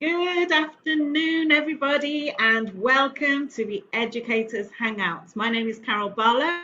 Good afternoon, everybody, and welcome to the Educators Hangout. My name is Carol Barlow.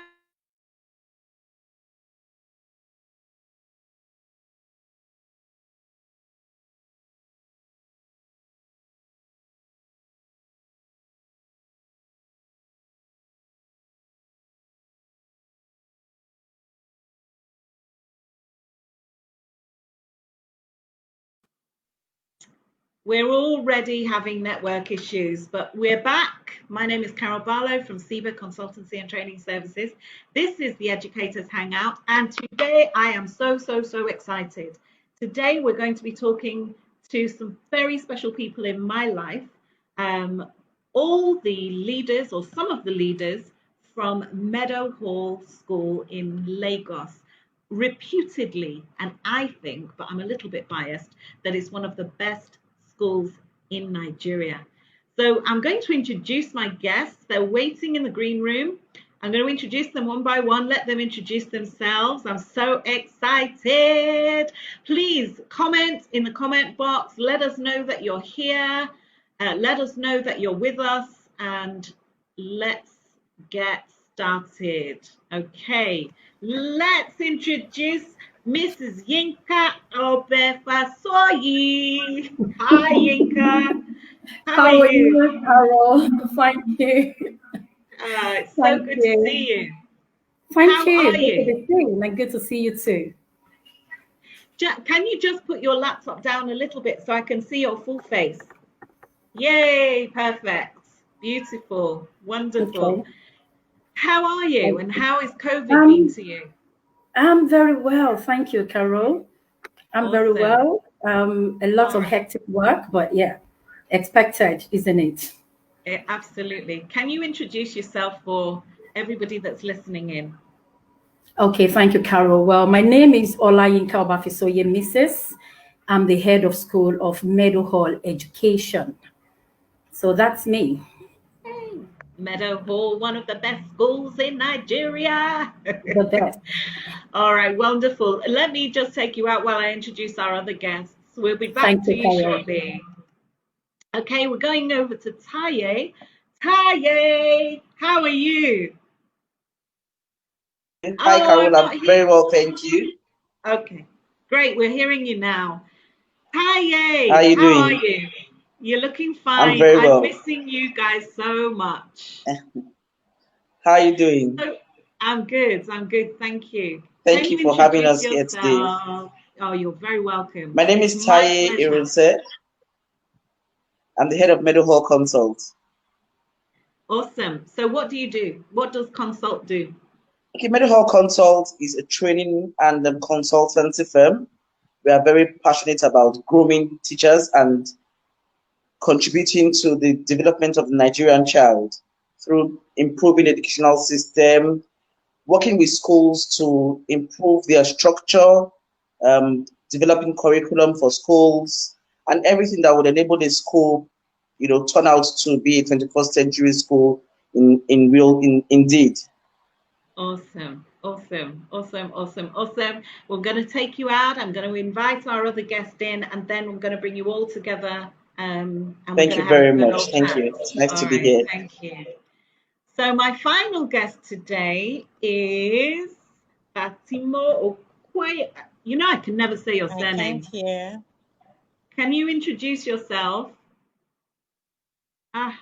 We're already having network issues, but we're back. My name is Carol Barlow from Cebar Consultancy and Training Services. This is the Educators Hangout, and today I am so excited. Today we're going to be talking to some very special people in my life, all the leaders or some of the leaders from Meadow Hall School in Lagos. Reputedly, and I think, but I'm a little bit biased, that it's one of the best schools in Nigeria. So I'm going to introduce my guests. They're waiting in the green room. I'm going to introduce them one by one, let them introduce themselves. I'm so excited. Please comment in the comment box. Let us know that you're here. Let us know that you're with us, and let's get started. Okay, let's introduce Mrs. Yinka Obefasoyi. Hi, Yinka. How are you? Carol? Thank you. It's so Thank good to you. see you. Thank How you. are Good to you? be seen and good to see you too. Can you just put your laptop down a little bit so I can see your full face? Yay, perfect. Beautiful, wonderful. Okay. How are you, Thank and you. how is COVID been Um, to you? I'm very well. Thank you, Carol. I'm very Awesome. well. A lot All of right. hectic work, but yeah, expected, isn't it? Absolutely. Can you introduce yourself for everybody that's listening in? Okay, thank you, Carol. Well, my name is Olayinka Obafisoye Mrs. I'm the head of school of Meadow Hall Education. So that's me. Hey, Meadow Hall, one of the best schools in Nigeria. The best. All right, wonderful. Let me just take you out while I introduce our other guests. We'll be back Thank to you, you Carol. shortly. Okay, we're going over to Taye. Taye, how are you? Hi, Oh, I'm Carol. I'm not here. very well, thank you. Okay, great. We're hearing you now. How are Taye, you how are doing? you? You're looking I'm fine. very I'm well. missing you guys so much. How are you doing? So I'm good. I'm good. Thank you. Can Thank you you for having introduce us here today. yourself? Oh, you're very welcome. My name It's is my Taye pleasure. Irunse. I'm the head of Meadow Hall Consult. Awesome. So what do you do? What does Consult do? Okay, Meadow Hall Consult is a training and consultancy firm. We are very passionate about grooming teachers and contributing to the development of the Nigerian child through improving educational system, working with schools to improve their structure, developing curriculum for schools, and everything that would enable the school, turn out to be a 21st century school indeed. Awesome. Awesome. Awesome. Awesome. Awesome. We're going to take you out. I'm going to invite our other guest in, and then we're going to bring you all together, and we're Thank going to you have a very good much. old Thank chat. you. It's nice All to be right. here. Thank you. So my final guest today is Fatimo Okoye. You know, I can never say your I can't surname. hear. Can you introduce yourself? Ah,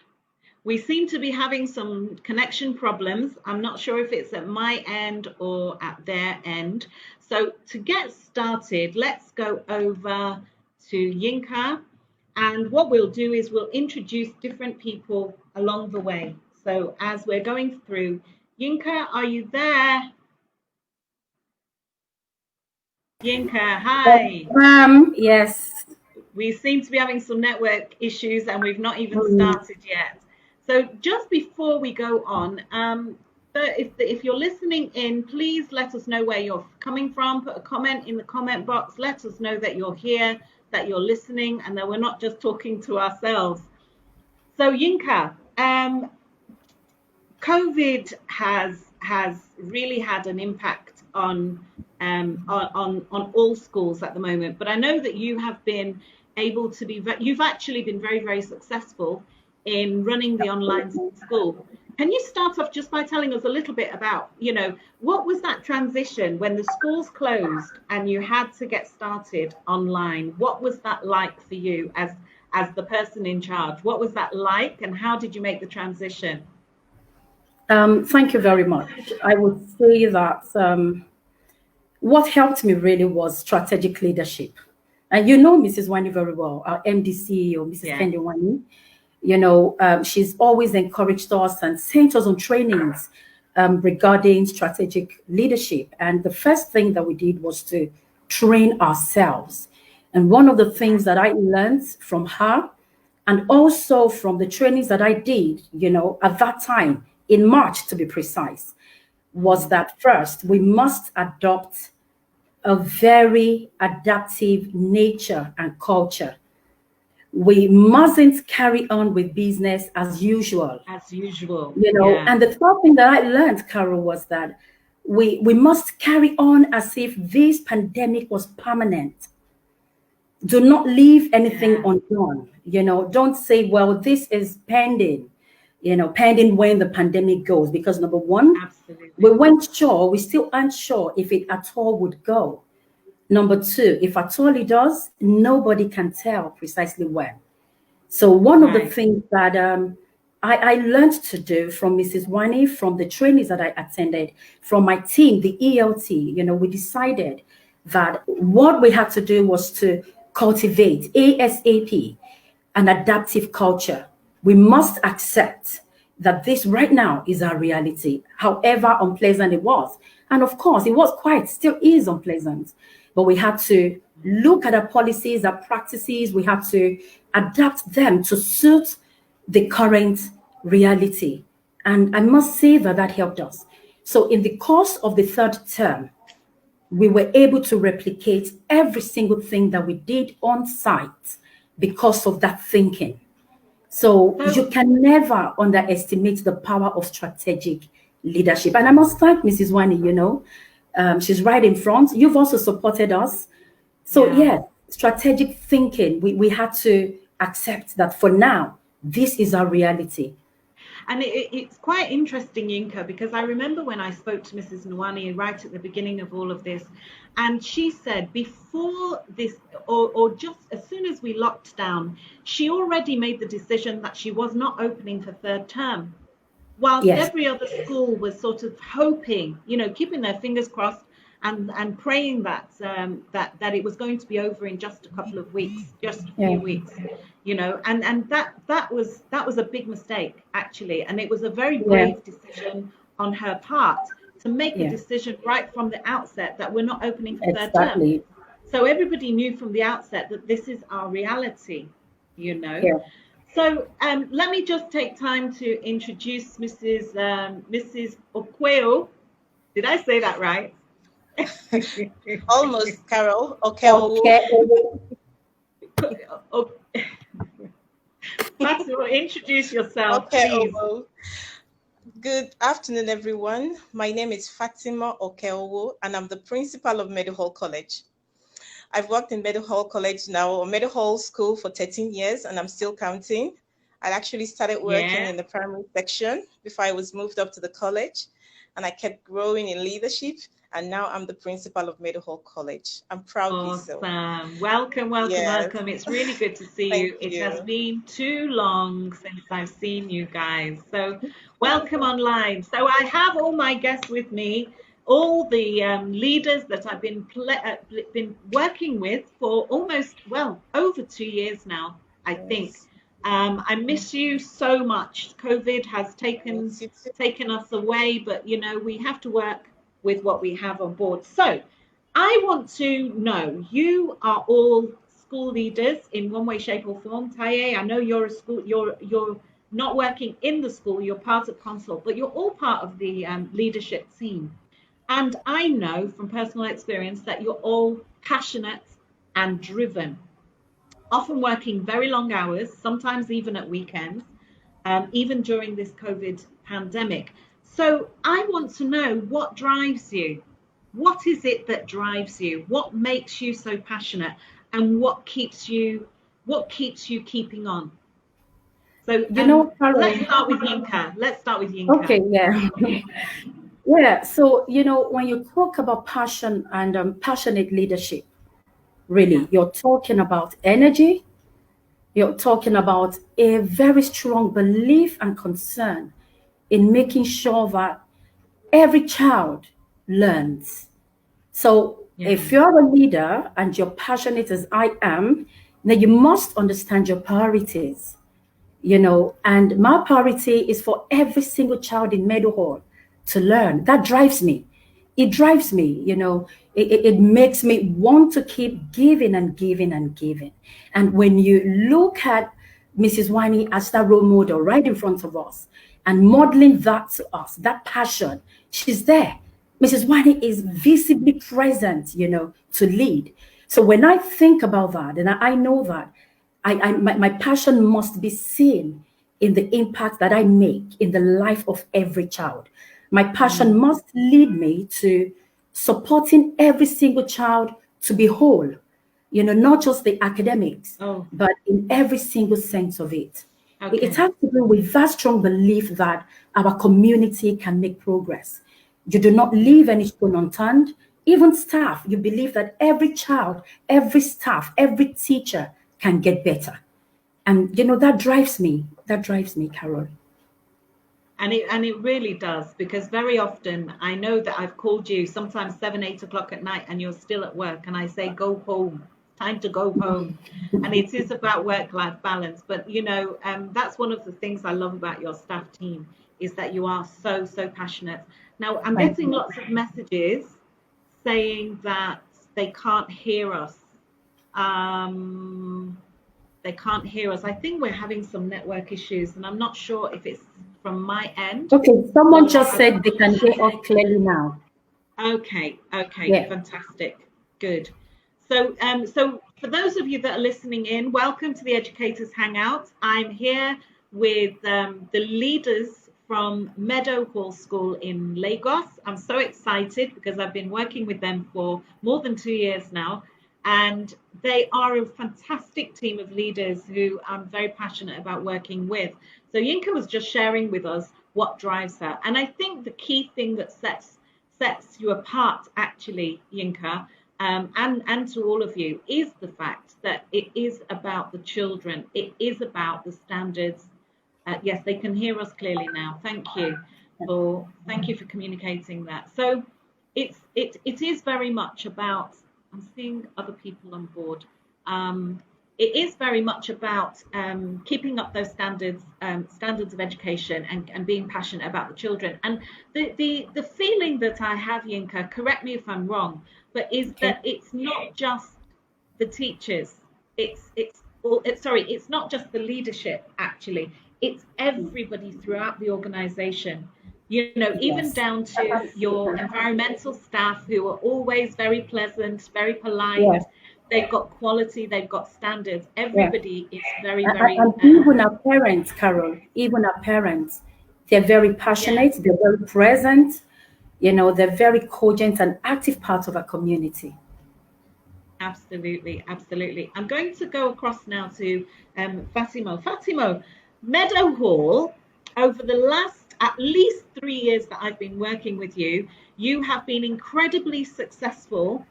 we seem to be having some connection problems. I'm not sure if it's at my end or at their end. So to get started, let's go over to Yinka. And what we'll do is we'll introduce different people along the way. So as we're going through, Yinka, are you there? Yinka, hi. Yes. We seem to be having some network issues and we've not even Mm, started yet. So just before we go on, if you're listening in, please let us know where you're coming from. Put a comment in the comment box. Let us know that you're here, that you're listening, and that we're not just talking to ourselves. So Yinka, COVID has really had an impact on all schools at the moment. But I know that you have been able to be, you've actually been very, very successful in running the online school. Can you start off just by telling us a little bit about, what was that transition when the schools closed and you had to get started online? What was that like for you as the person in charge? What was that like, and how did you make the transition? Thank you very much. I would say that what helped me really was strategic leadership. And you know Mrs. Wani very well, our MDC or Mrs. Yeah. Kendi Wani. She's always encouraged us and sent us on trainings regarding strategic leadership. And the first thing that we did was to train ourselves. And one of the things that I learned from her, and also from the trainings that I did, at that time, in March to be precise, was that first, we must adopt a very adaptive nature and culture. We mustn't carry on with business as usual. As usual. Yeah. And the third thing that I learned, Carol, was that we must carry on as if this pandemic was permanent. Do not leave anything undone. Don't say, well, this is pending, pending when the pandemic goes. Because number one, absolutely, we still aren't sure if it at all would go. Number two, if at all it does, nobody can tell precisely when. So one of the things that I learned to do from Mrs. Wani, from the trainings that I attended, from my team, the ELT, we decided that what we had to do was to cultivate ASAP an adaptive culture. We must accept that this right now is our reality, however unpleasant it was. And of course, it was still is unpleasant. But we had to look at our policies, our practices. We had to adapt them to suit the current reality. And I must say that helped us. So in the course of the third term, we were able to replicate every single thing that we did on site because of that thinking. So you can never underestimate the power of strategic leadership. And I must thank Mrs. Wani, she's right in front. You've also supported us. So strategic thinking, we had to accept that for now, this is our reality. And it's quite interesting, Yinka, because I remember when I spoke to Mrs. Nwani right at the beginning of all of this, and she said before this, or just as soon as we locked down, she already made the decision that she was not opening for third term. Whilst every other school was sort of hoping, keeping their fingers crossed and praying that that it was going to be over in just a couple of weeks, just a few weeks, and that was a big mistake actually, and it was a very brave decision on her part to make a decision right from the outset that we're not opening for third term. So everybody knew from the outset that this is our reality, So let me just take time to introduce Mrs. Okweo. Did I say that right? Almost, Carol. Okay. Fatima, introduce yourself, okay, please. Good afternoon, everyone. My name is Fatima Okeowo, and I'm the principal of Meadowhall College. I've worked in Meadowhall College now, or Meadowhall School, for 13 years, and I'm still counting. I actually started working in the primary section before I was moved up to the college, and I kept growing in leadership. And now I'm the principal of Meadowhall College. I'm proudly so. Welcome. It's really good to see you. It has been too long since I've seen you guys. So welcome online. So I have all my guests with me, all the leaders that I've been working with for almost, over 2 years now, I think. I miss you so much. COVID has taken us away, but we have to work with what we have on board. So I want to know, you are all school leaders in one way, shape or form. Taye, I know you're a school, you're not working in the school, you're part of Consult, but you're all part of the leadership team. And I know from personal experience that you're all passionate and driven, often working very long hours, sometimes even at weekends, even during this COVID pandemic. So I want to know what drives you. What is it that drives you? What makes you so passionate? And what keeps you what keeps you keeping on? So Carol, let's start with Yinka. Okay, yeah. Yeah, so when you talk about passion and passionate leadership, really, you're talking about energy, you're talking about a very strong belief and concern in making sure that every child learns. So if you're a leader and you're passionate as I am, then you must understand your priorities, and my priority is for every single child in Meadow Hall to learn. That drives me. It drives me, it makes me want to keep giving and giving and giving. And when you look at Mrs. Winey as that role model right in front of us and modeling that to us, that passion, she's there. Mrs. Winey is visibly present, to lead. So when I think about that, and I know that my passion must be seen in the impact that I make in the life of every child. My passion must lead me to supporting every single child to be whole, not just the academics, but in every single sense of it. It has to do with that strong belief that our community can make progress. You do not leave any stone unturned. Even staff, you believe that every child, every staff, every teacher can get better. And that drives me. That drives me, Carol. And it really does, because very often I know that I've called you sometimes 7, 8 o'clock at night and you're still at work, and I say, go home, time to go home. And it is about work-life balance. But that's one of the things I love about your staff team, is that you are so passionate. Now I'm getting lots of messages saying that they can't hear us. They can't hear us. I think we're having some network issues, and I'm not sure if it's from my end. Okay, someone just said they can hear us clearly now. Okay, yeah. Fantastic, good. So for those of you that are listening in, welcome to the Educators Hangout. I'm here with the leaders from Meadow Hall School in Lagos. I'm so excited because I've been working with them for more than 2 years now. And they are a fantastic team of leaders who I'm very passionate about working with. So Yinka was just sharing with us what drives her. And I think the key thing that sets you apart, actually, Yinka, and to all of you, is the fact that it is about the children. It is about the standards. Yes, they can hear us clearly now. Thank you for communicating that. So it is very much about, I'm seeing other people on board. It is very much about keeping up those standards of education and being passionate about the children. And the feeling that I have, Yinka, correct me if I'm wrong, but is that it's not just the teachers. It's not just the leadership, actually. It's everybody throughout the organization. Even down to your environmental staff, who are always very pleasant, very polite. Yeah. They've got quality, they've got standards. Everybody is very. And even our parents, Carol, they're very passionate, they're very present, they're very cogent and active part of our community. Absolutely. I'm going to go across now to Fatimo. Fatimo, Meadow Hall, over the last at least 3 years that I've been working with you, you have been incredibly successful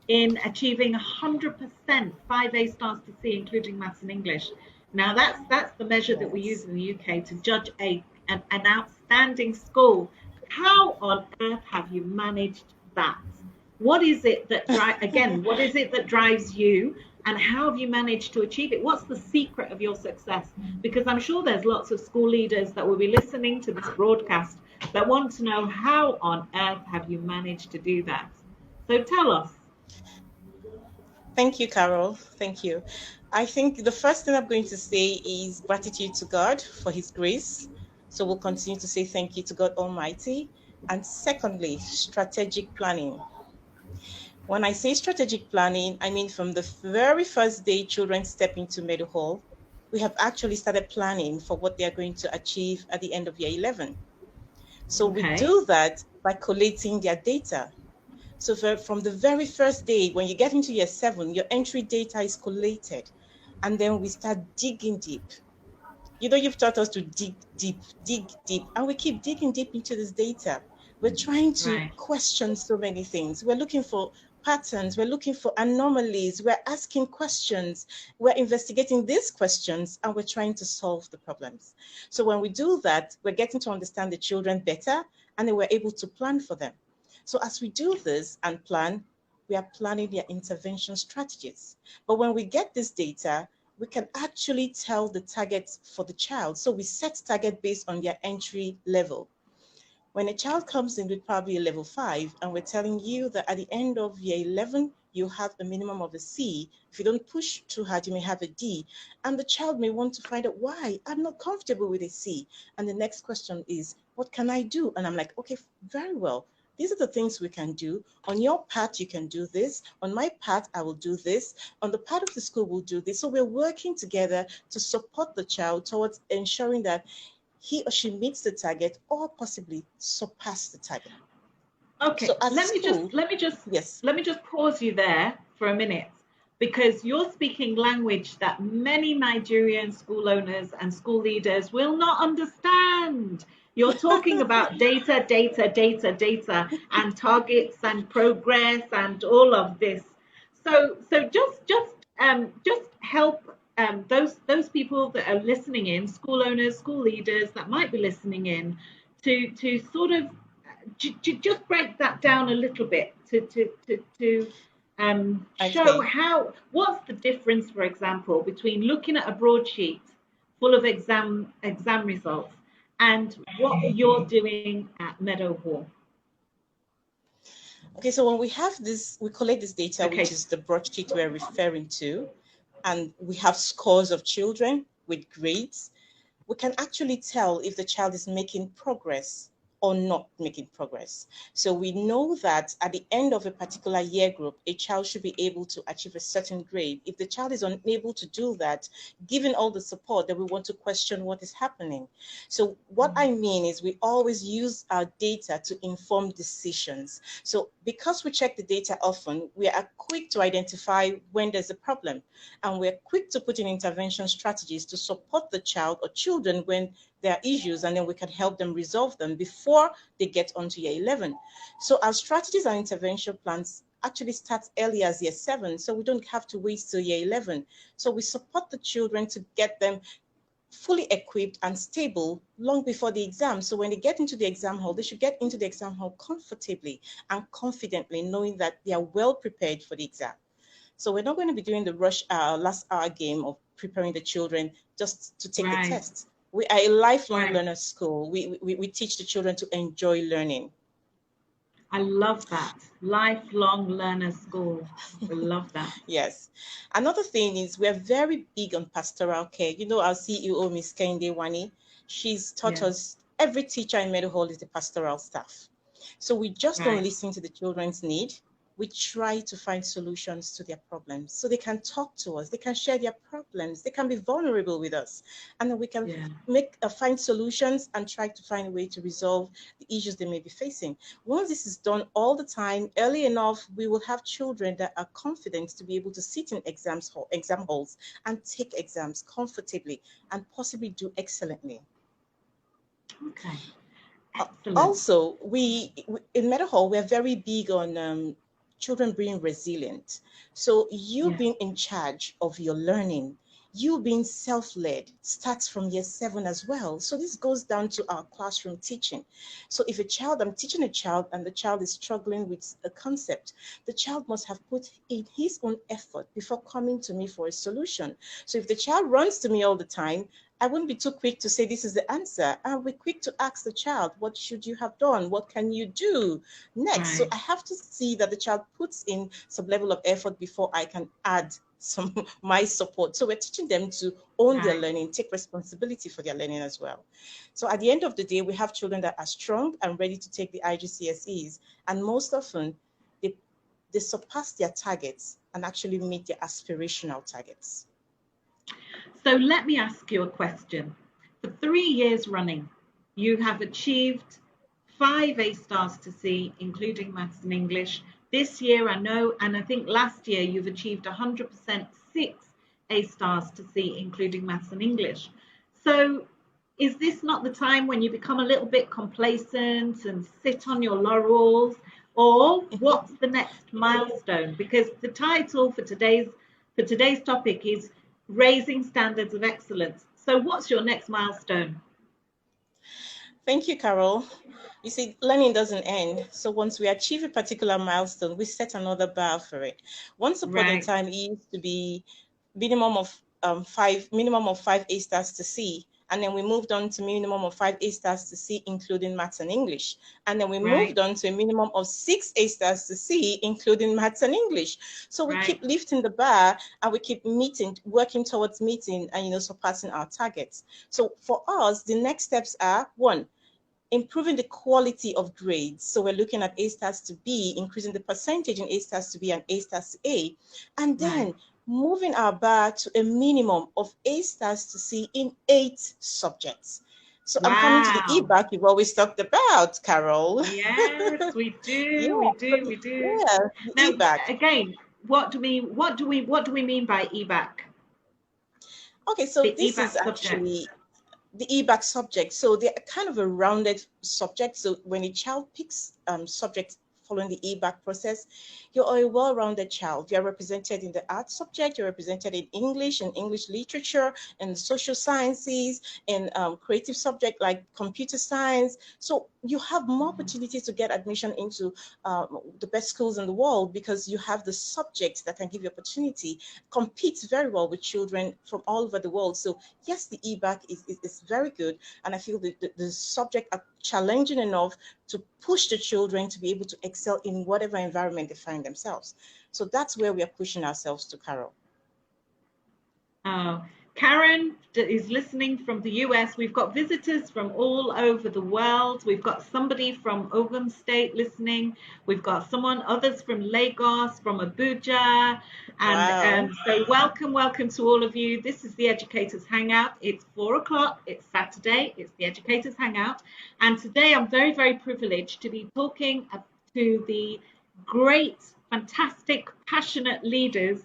in achieving 100% 5 A stars to C, including maths and English. Now that's the measure that we use in the UK to judge an outstanding school. How on earth have you managed that? What is it that drives you, and how have you managed to achieve it? What's the secret of your success? Because I'm sure there's lots of school leaders that will be listening to this broadcast that want to know, how on earth have you managed to do that? So tell us. Thank you, Carol. Thank you. I think the first thing I'm going to say is gratitude to God for His grace. So we'll continue to say thank you to God Almighty. And secondly, strategic planning. When I say strategic planning, I mean from the very first day children step into Meadow Hall, we have actually started planning for what they are going to achieve at the end of year 11. So we do that by collating their data. So from the very first day, when you get into year 7, your entry data is collated. and then we start digging deep. You know, you've taught us to dig deep, and we keep digging deep into this data. We're trying to Right. question so many things. We're looking for patterns, we're looking for anomalies, we're asking questions, we're investigating these questions, and we're trying to solve the problems. So when we do that, we're getting to understand the children better, and then we're able to plan for them. So as we do this and plan, we are planning their intervention strategies. But when we get this data, we can actually tell the targets for the child. So we set target based on their entry level. When a child comes in with probably a level 5, and we're telling you that at the end of year 11, you have a minimum of a C. If you don't push too hard, you may have a D. And the child may want to find out why. I'm not comfortable with a C. And the next question is, what can I do? And I'm like, okay, very well. These are the things we can do. On your part, you can do this. On my part, I will do this. On the part of the school, we'll do this. So we're working together to support the child towards ensuring that he or she meets the target or possibly surpass the target. Okay, So as a school, yes, let me just pause you there for a minute, because you're speaking language that many Nigerian school owners and school leaders will not understand. You're talking about data, data, data, data, and targets and progress and all of this. So just help those people that are listening in, school owners, school leaders that might be listening in, to sort of just break that down a little bit to show okay. how, what's the difference, for example, between looking at a broadsheet full of exam results and what you're doing at Meadow Hall. Okay, so when we have this, we collect this data, which Okay. is the broadsheet we're referring to, and we have scores of children with grades, we can actually tell if the child is making progress or not making progress. So we know that at the end of a particular year group, a child should be able to achieve a certain grade. If the child is unable to do that, given all the support, then we want to question what is happening. So what I mean is we always use our data to inform decisions. So because we check the data often, we are quick to identify when there's a problem, and we're quick to put in intervention strategies to support the child or children when there are issues, and then we can help them resolve them before they get onto year 11. So our strategies and intervention plans actually start early as year 7, so we don't have to wait till year 11. So we support the children to get them fully equipped and stable long before the exam. So when they get into the exam hall, they should get into the exam hall comfortably and confidently, knowing that they are well prepared for the exam. So we're not going to be doing the rush hour, last hour game of preparing the children just to take the Right. test. We are a lifelong Right. learner school. We teach the children to enjoy learning. I love that. Lifelong learner school. I love that. Yes. Another thing is we're very big on pastoral care. You know, our CEO, Miss Kende Wani, she's taught Yeah. us every teacher in Meadow Hall is the pastoral staff. So we just don't Right. listen to the children's need. We try to find solutions to their problems. So they can talk to us, they can share their problems, they can be vulnerable with us. And then we can Yeah. find solutions and try to find a way to resolve the issues they may be facing. Once this is done all the time, early enough, we will have children that are confident to be able to sit in exam halls and take exams comfortably and possibly do excellently. Okay. Excellent. Also, we in Meadow Hall, we're very big on children being resilient. So you Yeah. being in charge of your learning, you being self-led starts from year 7 as well. So this goes down to our classroom teaching. So if I'm teaching a child and the child is struggling with a concept, the child must have put in his own effort before coming to me for a solution. So if the child runs to me all the time, I wouldn't be too quick to say this is the answer. I'll be quick to ask the child, what should you have done? What can you do next? So Right. I have to see that the child puts in some level of effort before I can add some my support. So we're teaching them to own their Right. learning, take responsibility for their learning as well. So at the end of the day, we have children that are strong and ready to take the IGCSEs. And most often, they, they surpass their targets and actually meet their aspirational targets. So let me ask you a question. For 3 years running, you have achieved 5 A stars to C, including maths and English. This year, I know, and I think last year you've achieved 100% 6 A stars to see, including maths and English. So is this not the time when you become a little bit complacent and sit on your laurels? Or what's the next milestone? Because the title for today's topic is raising standards of excellence. So what's your next milestone? Thank you, Carol. You see, learning doesn't end. So once we achieve a particular milestone, we set another bar for it. Once upon a Right, time, it used to be minimum of five A stars to C. And then we moved on to minimum of five A stars to C, including maths and English. And then we right, moved on to a minimum of six A stars to C, including maths and English. So we right, keep lifting the bar and we keep working towards meeting and surpassing our targets. So for us, the next steps are one, improving the quality of grades. So we're looking at A stars to B, increasing the percentage in A stars to B and A stars to A, and then right. moving our bar to a minimum of A stars to C in 8 subjects. So I'm coming to the Wow. e-back you've always talked about, Carol. Yes, we Yeah, do, we do, we do. yeah, the Now, e-back. again, what do we mean by EBAC? Okay, so The this is EBAC subject. actually the e-back subject. So they're kind of a rounded subject. So when a child picks subject following the e-back process, you're a well-rounded child. You're represented in the art subject, you're represented in English and English literature and social sciences and creative subject like computer science. So you have more opportunities to get admission into the best schools in the world because you have the subjects that can give you opportunity, competes very well with children from all over the world. So yes, the e-back is very good. And I feel the subject are challenging enough to push the children to be able to excel in whatever environment they find themselves. So that's where we are pushing ourselves to, Carol. Karen is listening from the US. We've got visitors from all over the world. We've got somebody from Ogun State listening. We've got others from Lagos, from Abuja. And Wow. so welcome to all of you. This is the Educators Hangout. It's 4 o'clock. It's Saturday. It's the Educators Hangout. And today I'm very, very privileged to be talking to the great, fantastic, passionate leaders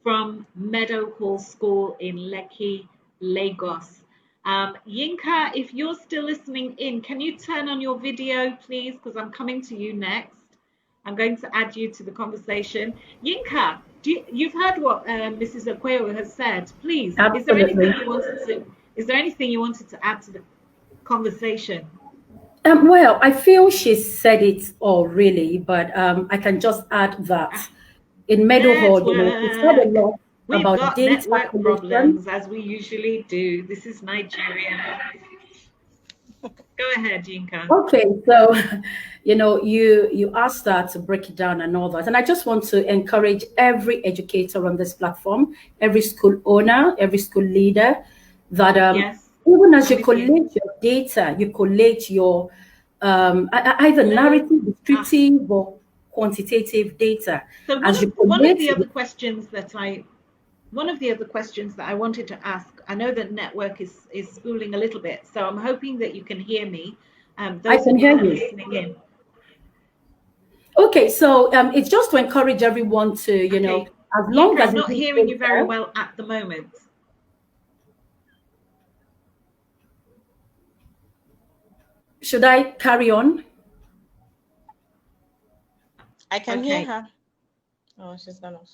from Meadow Hall School in Lekki, Lagos. Yinka, if you're still listening in, can you turn on your video, please? Because I'm coming to you next. I'm going to add you to the conversation. Yinka, you've heard what Mrs. Okweo has said. Please, Absolutely. is there anything you wanted to add to the conversation? Well, I feel she said it all really, but I can just add that Ah, in Meadowhall, we said a network. lot We've about got data network collection. problems as we usually do. This is Nigeria. Go ahead, Yinka. Okay, so you asked that to break it down and all that, and I just want to encourage every educator on this platform, every school owner, every school leader, that Yes, even as I'm you with you. collate your data, you collate your either Hello. narrative, Ah, descriptive, or quantitative data. so one As you of one of collate the other it, questions that I wanted to ask, I know that network is spooling a little bit, so I'm hoping that you can hear me. I Those can of you hear that are you. listening in. Okay, so it's just to encourage everyone to, Okay, as long Yinka, as I'm it not is hearing you very data. well at the moment. Should I carry on? I can hear Okay. her. Oh, she's gone off.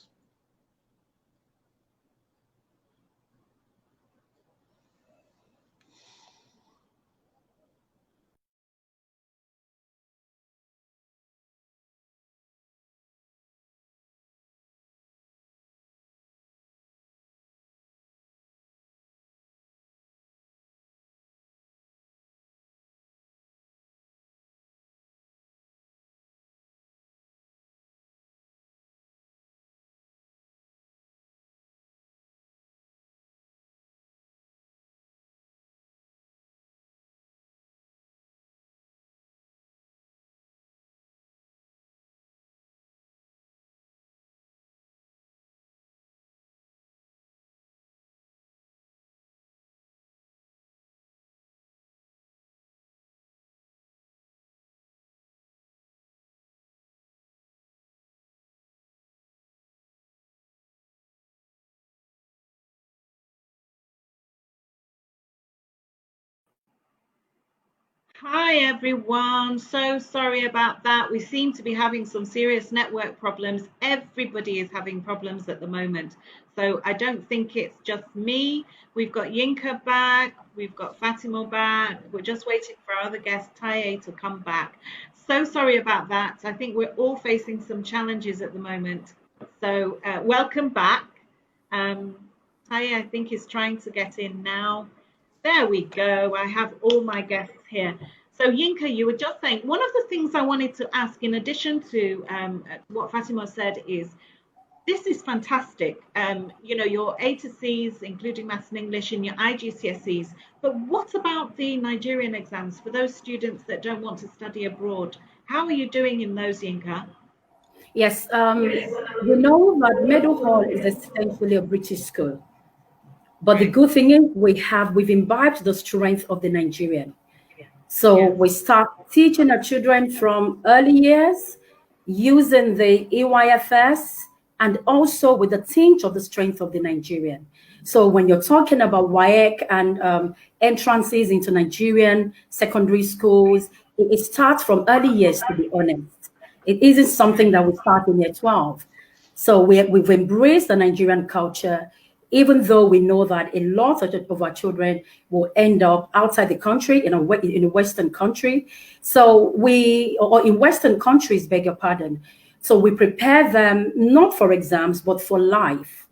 Hi everyone, so sorry about that. We seem to be having some serious network problems. Everybody is having problems at the moment. So I don't think it's just me. We've got Yinka back, we've got Fatima back. We're just waiting for our other guest, Taye, to come back. So sorry about that. I think we're all facing some challenges at the moment. So welcome back. Taye, I think, is trying to get in now. There we go. I have all my guests here. So Yinka, you were just saying, one of the things I wanted to ask, in addition to what Fatima said, is this is fantastic. You know, your A to C's, including Maths and English, and your IGCSEs. But what about the Nigerian exams for those students that don't want to study abroad? How are you doing in those, Yinka? Yes, you know that Meadowhall is essentially a British school. But the Right. good thing is we've imbibed the strength of the Nigerian. So Yes. we start teaching our children from early years using the EYFS and also with the tinge of the strength of the Nigerian. So when you're talking about WAEC and entrances into Nigerian secondary schools, it starts from early years, to be honest. It isn't something that we start in year 12. So we've embraced the Nigerian culture, even though we know that a lot of our children will end up outside the country, in a Western country. So or in Western countries, beg your pardon. So we prepare them not for exams, but for life.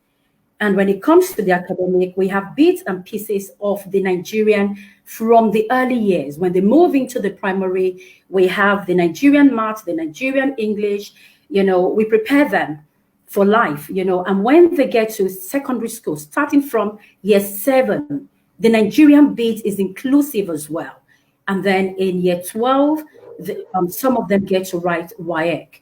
And when it comes to the academic, we have bits and pieces of the Nigerian from the early years. When they move into the primary, we have the Nigerian math, the Nigerian English, we prepare them for life, and when they get to secondary school, starting from year 7, the Nigerian bit is inclusive as well. And then in year 12, some of them get to write WAEC.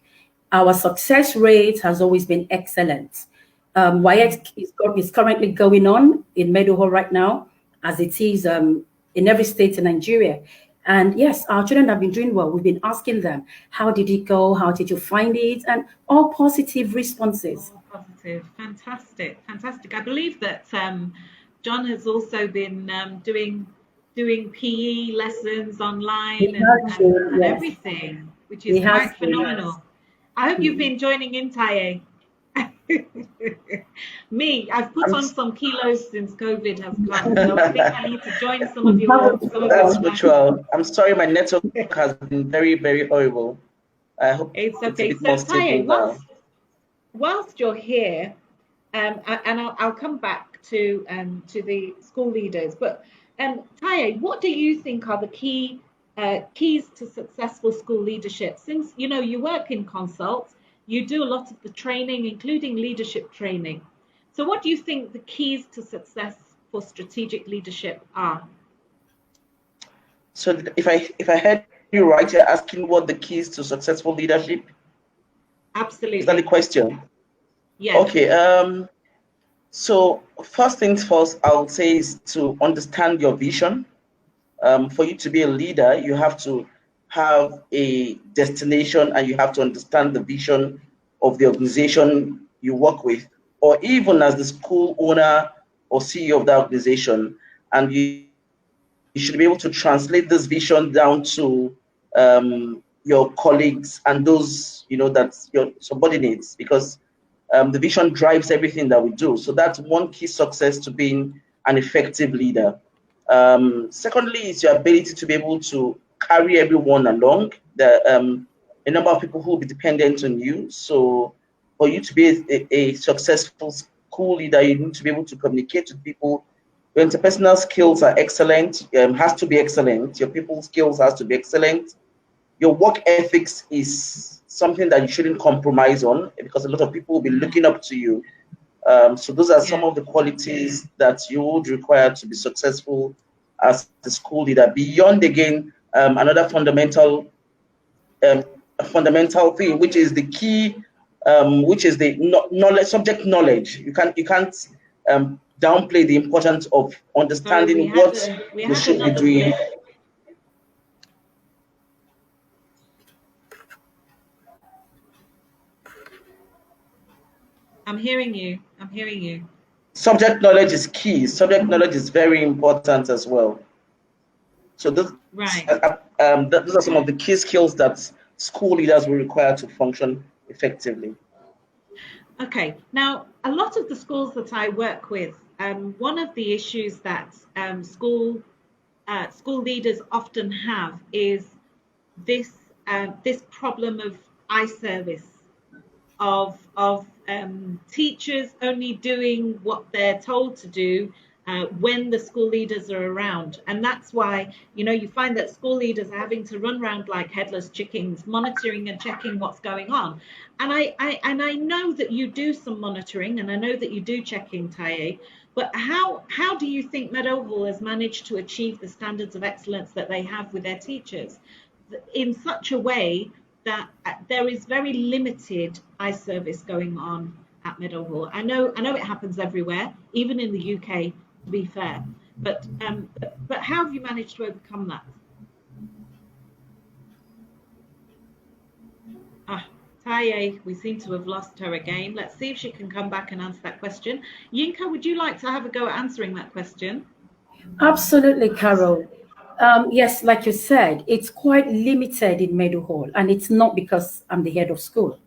Our success rate has always been excellent. WAEC is currently going on in Meadowhall right now, as it is in every state in Nigeria. And yes, our children have been doing well. We've been asking them, how did it go? How did you find it? And all positive responses. All positive. Fantastic. Fantastic. I believe that John has also been doing PE lessons online and Yes. everything, which is He has quite to, yes. phenomenal. I hope you've been joining in, Taye. Me, I've put on some kilos since COVID has come, so I think I need to join some of your That's classes. mutual. I'm sorry, my network has been very, very horrible. I hope It's it's a okay. bit So more stable Taye, now. whilst you're here, and I'll come back to the school leaders. But Taye, what do you think are the keys to successful school leadership? Since you work in consult, you do a lot of the training, including leadership training. So, what do you think the keys to success for strategic leadership are? So if I heard you right, you're asking what the keys to successful leadership? Is that the Absolutely. question? Yes. Okay. So first things first, I would say is to understand your vision. For you to be a leader, you have to have a destination and you have to understand the vision of the organization you work with, or even as the school owner or CEO of that organization. And you should be able to translate this vision down to your colleagues and those, that's your subordinates, because the vision drives everything that we do. So that's one key success to being an effective leader. Secondly, is your ability to be able to carry everyone along. A number of people who will be dependent on you. So for you to be a successful school leader, you need to be able to communicate with people. Your interpersonal skills are excellent, has to be excellent. Your people skills has to be excellent. Your work ethics is something that you shouldn't compromise on, because a lot of people will be looking up to you. So those are some of the qualities that you would require to be successful as a school leader. Beyond, again, another fundamental thing, which is the key, which is the knowledge, subject knowledge. You can't downplay the importance of Sorry, understanding what we you had should be another doing. blip. I'm hearing you. I'm hearing you. Subject knowledge is key. Subject knowledge is very important as well. So Right. Those are some of the key skills that school leaders will require to function effectively. Okay. Now, a lot of the schools that I work with, one of the issues that school leaders often have is this problem of eye service, of teachers only doing what they're told to do when the school leaders are around. And that's why, you find that school leaders are having to run around like headless chickens, monitoring and checking what's going on. And I know that you do some monitoring, and I know that you do checking, Taye, but how do you think Meadowhall has managed to achieve the standards of excellence that they have with their teachers in such a way that there is very limited eye service going on at Meadowhall? I know it happens everywhere, even in the UK, to be fair. But how have you managed to overcome that? Taye, we seem to have lost her again. Let's see if she can come back and answer that question. Yinka, would you like to have a go at answering that question? Absolutely, Carol. Yes, like you said, it's quite limited in Meadowhall, and it's not because I'm the head of school.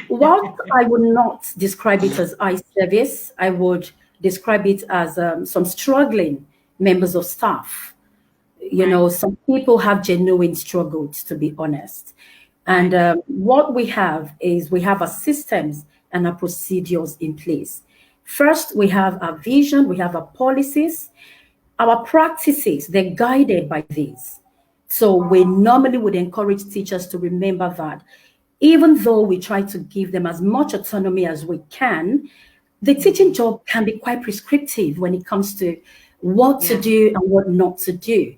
While I would not describe it as eye service, I would describe it as some struggling members of staff. Some people have genuine struggles, to be honest. And what we have is we have our systems and our procedures in place. First, we have our vision, we have our policies, our practices, they're guided by these. So we normally would encourage teachers to remember that even though we try to give them as much autonomy as we can, the teaching job can be quite prescriptive when it comes to what to do and what not to do.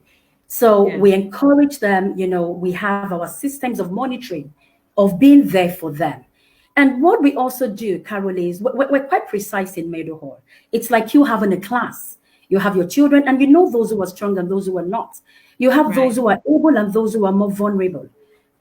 So we encourage them, we have our systems of monitoring, of being there for them. And what we also do, Carol, is we're quite precise in Meadowhall. It's like you having a class. You have your children, and you know those who are strong and those who are not. You have those who are able and those who are more vulnerable.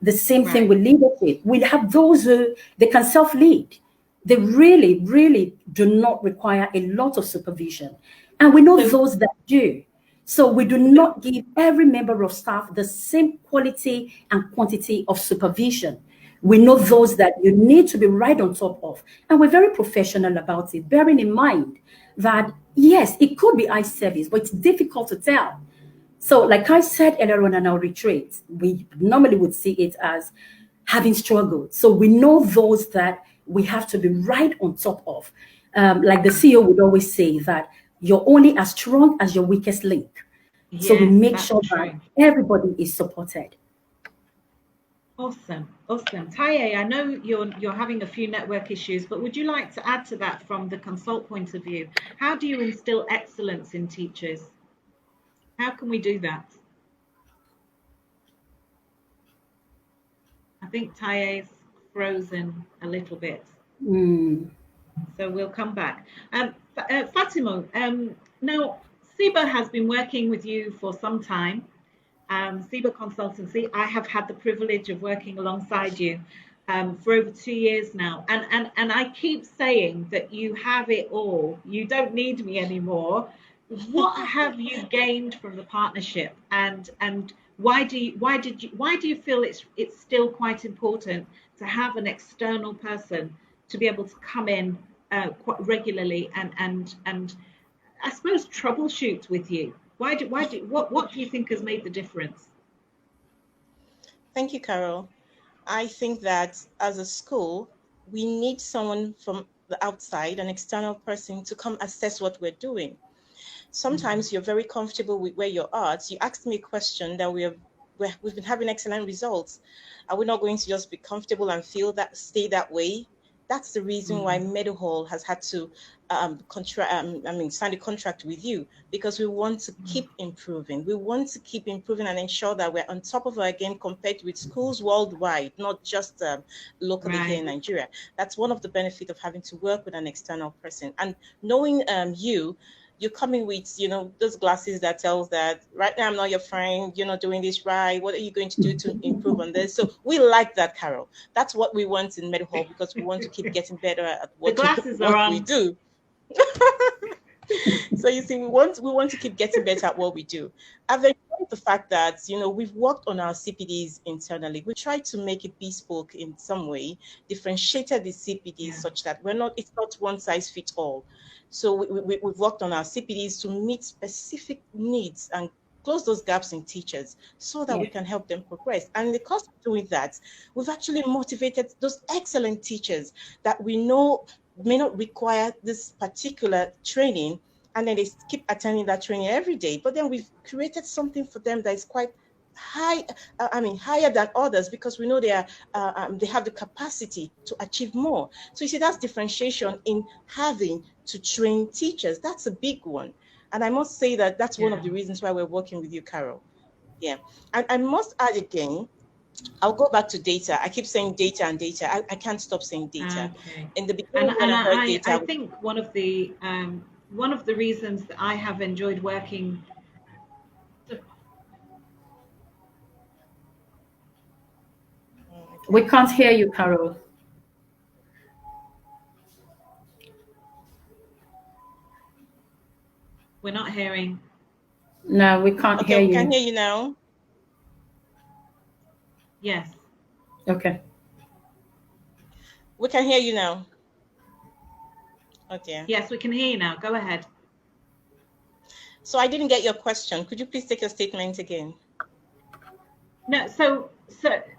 The same thing with leadership. We have those who they can self-lead. They really, really do not require a lot of supervision. And we know those that do. So we do not give every member of staff the same quality and quantity of supervision. We know those that you need to be right on top of. And we're very professional about it, bearing in mind that, yes, it could be eye service, but it's difficult to tell. So like I said earlier on in our retreat, we normally would see it as having struggled. So we know those that we have to be right on top of. Like the CEO would always say that you're only as strong as your weakest link. Yes, so we make sure that everybody is supported. Awesome. Taye, I know you're having a few network issues, but would you like to add to that from the consult point of view? How do you instill excellence in teachers? How can we do that? I think Taye's frozen a little bit. So we'll come back. Fatima, now Cebar has been working with you for some time. Cebar Consultancy, I have had the privilege of working alongside you for over 2 years now. And I keep saying that you have it all. You don't need me anymore. What have you gained from the partnership, and why do you feel it's still quite important to have an external person to be able to come in quite regularly and I suppose troubleshoot with you? What do you think has made the difference? Thank you, Carol. I think that as a school, we need someone from the outside, an external person, to come assess what we're doing. Sometimes you're very comfortable with where you're at. You asked me a question that we've been having excellent results. Are we not going to just be comfortable and stay that way? That's the reason why Meadowhall has had to sign a contract with you, because we want to keep improving. We want to keep improving and ensure that we're on top of our game compared with schools worldwide, not just locally here in Nigeria. That's one of the benefits of having to work with an external person. And knowing you're coming with, those glasses that tells that right now I'm not your friend, you're not doing this right. What are you going to do to improve on this? So we like that, Carol. That's what we want in Meadowhall, because we want to keep getting better at what we do. So you see, we want to keep getting better at what we do. I've enjoyed love the fact that, we've worked on our CPDs internally. We tried to make it bespoke in some way, differentiated the CPDs such that it's not one size fits all. So we've worked on our CPDs to meet specific needs and close those gaps in teachers so that we can help them progress. And in the course of doing that, we've actually motivated those excellent teachers that we know may not require this particular training, and then they keep attending that training every day. But then we've created something for them that is quite high, higher than others, because we know they have the capacity to achieve more. So you see, that's differentiation in having to train teachers. That's a big one. And I must say that that's one of the reasons why we're working with you, Carol. Yeah. And I must add again, I'll go back to data. I keep saying data and data. I can't stop saying data. Okay. In the beginning, when I heard data, I think one of the reasons that I have enjoyed working. We can't hear you, Carol. We're not hearing. No, we can't hear you. We can hear you now. Yes. Okay. We can hear you now. Okay. Yes, we can hear you now. Go ahead. So I didn't get your question. Could you please take your statement again? No, so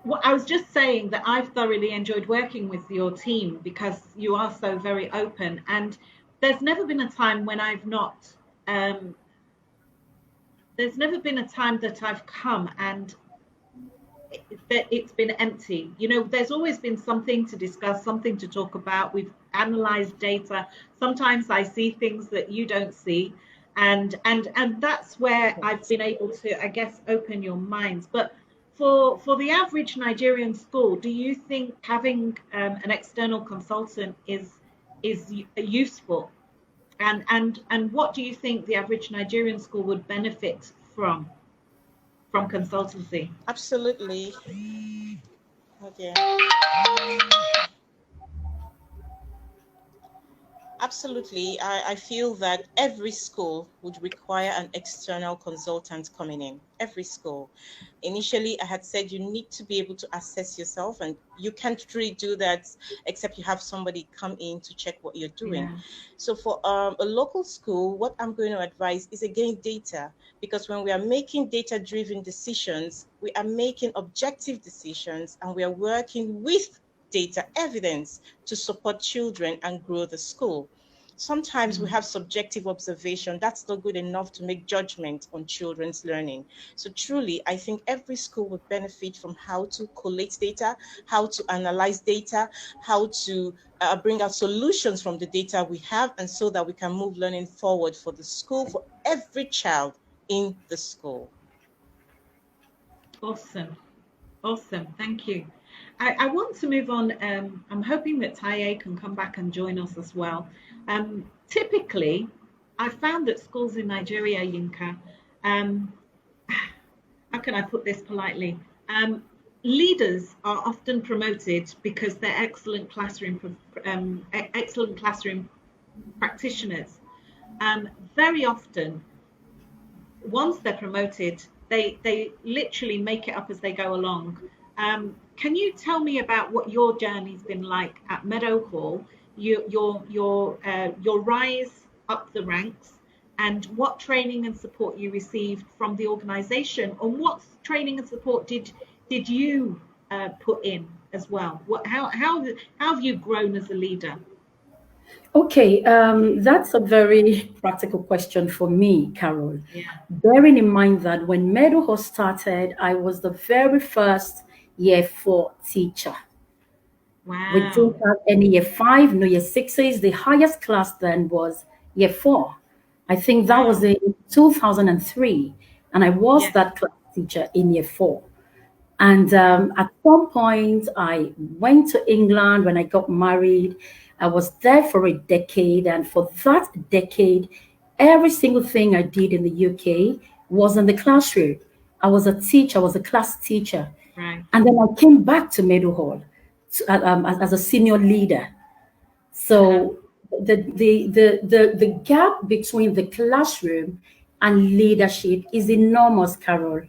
what I was just saying that I've thoroughly enjoyed working with your team because you are so very open, and there's never been a time when I've not. There's never been a time that I've come and that it's been empty. There's always been something to discuss, something to talk about. We've analyzed data. Sometimes I see things that you don't see, and that's where I've been able to, I guess, open your minds. But for the average Nigerian school, do you think having an external consultant is useful? And what do you think the average Nigerian school would benefit from consultancy? Absolutely. Okay. Absolutely. I feel that every school would require an external consultant coming in. Every school. Initially, I had said you need to be able to assess yourself, and you can't really do that except you have somebody come in to check what you're doing. Yeah. So for a local school, what I'm going to advise is, again, data, because when we are making data-driven decisions, we are making objective decisions, and we are working with data evidence to support children and grow the school. Sometimes we have subjective observation. That's not good enough to make judgment on children's learning. So truly, I think every school would benefit from how to collate data, how to analyze data, how to bring out solutions from the data we have, and so that we can move learning forward for the school, for every child in the school. Awesome. Thank you. I want to move on. I'm hoping that Taye can come back and join us as well. Typically, I found that schools in Nigeria, Yinka, how can I put this politely? Leaders are often promoted because they're excellent classroom practitioners. Very often, once they're promoted, they literally make it up as they go along. Can you tell me about what your journey's been like at Meadow Hall, your rise up the ranks, and what training and support you received from the organisation, and what training and support did you put in as well? How have you grown as a leader? Okay, that's a very practical question for me, Carol. Yeah. Bearing in mind that when Meadow Hall started, I was the very first year 4 teacher. Wow. We didn't have any year 5, no year 6s. The highest class then was year 4. I think that was in 2003, and I was that class teacher in year 4. And at some point, I went to England when I got married. I was there for a decade, and for that decade, every single thing I did in the UK was in the classroom. I was a teacher, I was a class teacher. Right. And then I came back to Meadow Hall as a senior leader. So the gap between the classroom and leadership is enormous, Carol.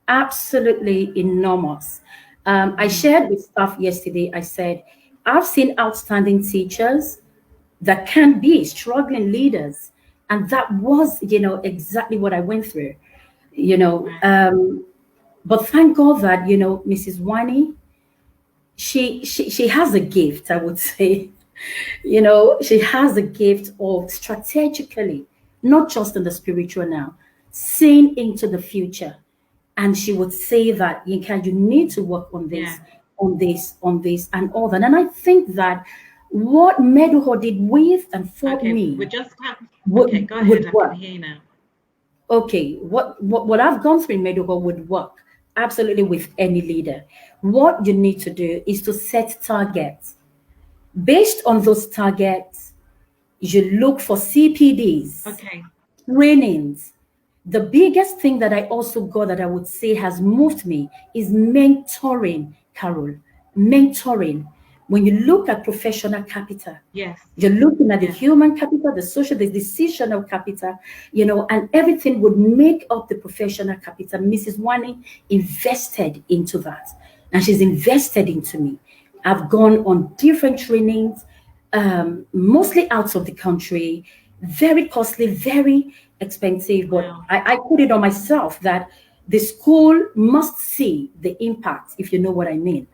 Absolutely enormous. I shared with staff yesterday, I said, I've seen outstanding teachers that can be struggling leaders. And that was, exactly what I went through, you know. But thank God that, Mrs. Wani, she has a gift, I would say. She has a gift of strategically, not just in the spiritual now, seeing into the future. And she would say that, Yinka, you need to work on this, on this, on this, and all that. And I think that what Meduho did with and for me we're just would, go ahead. would I work. can hear you now. Okay, what I've gone through in Meduho would work absolutely with any leader. What you need to do is to set targets. Based on those targets, you look for CPDs, trainings. The biggest thing that I also got that I would say has moved me is mentoring, Carol. Mentoring. When you look at professional capital, you're looking at the human capital, the social, the decisional capital, and everything would make up the professional capital. Mrs. Wani invested into that, and she's invested into me. I've gone on different trainings, mostly out of the country, very costly, very expensive, but I put it on myself that the school must see the impact, if you know what I mean.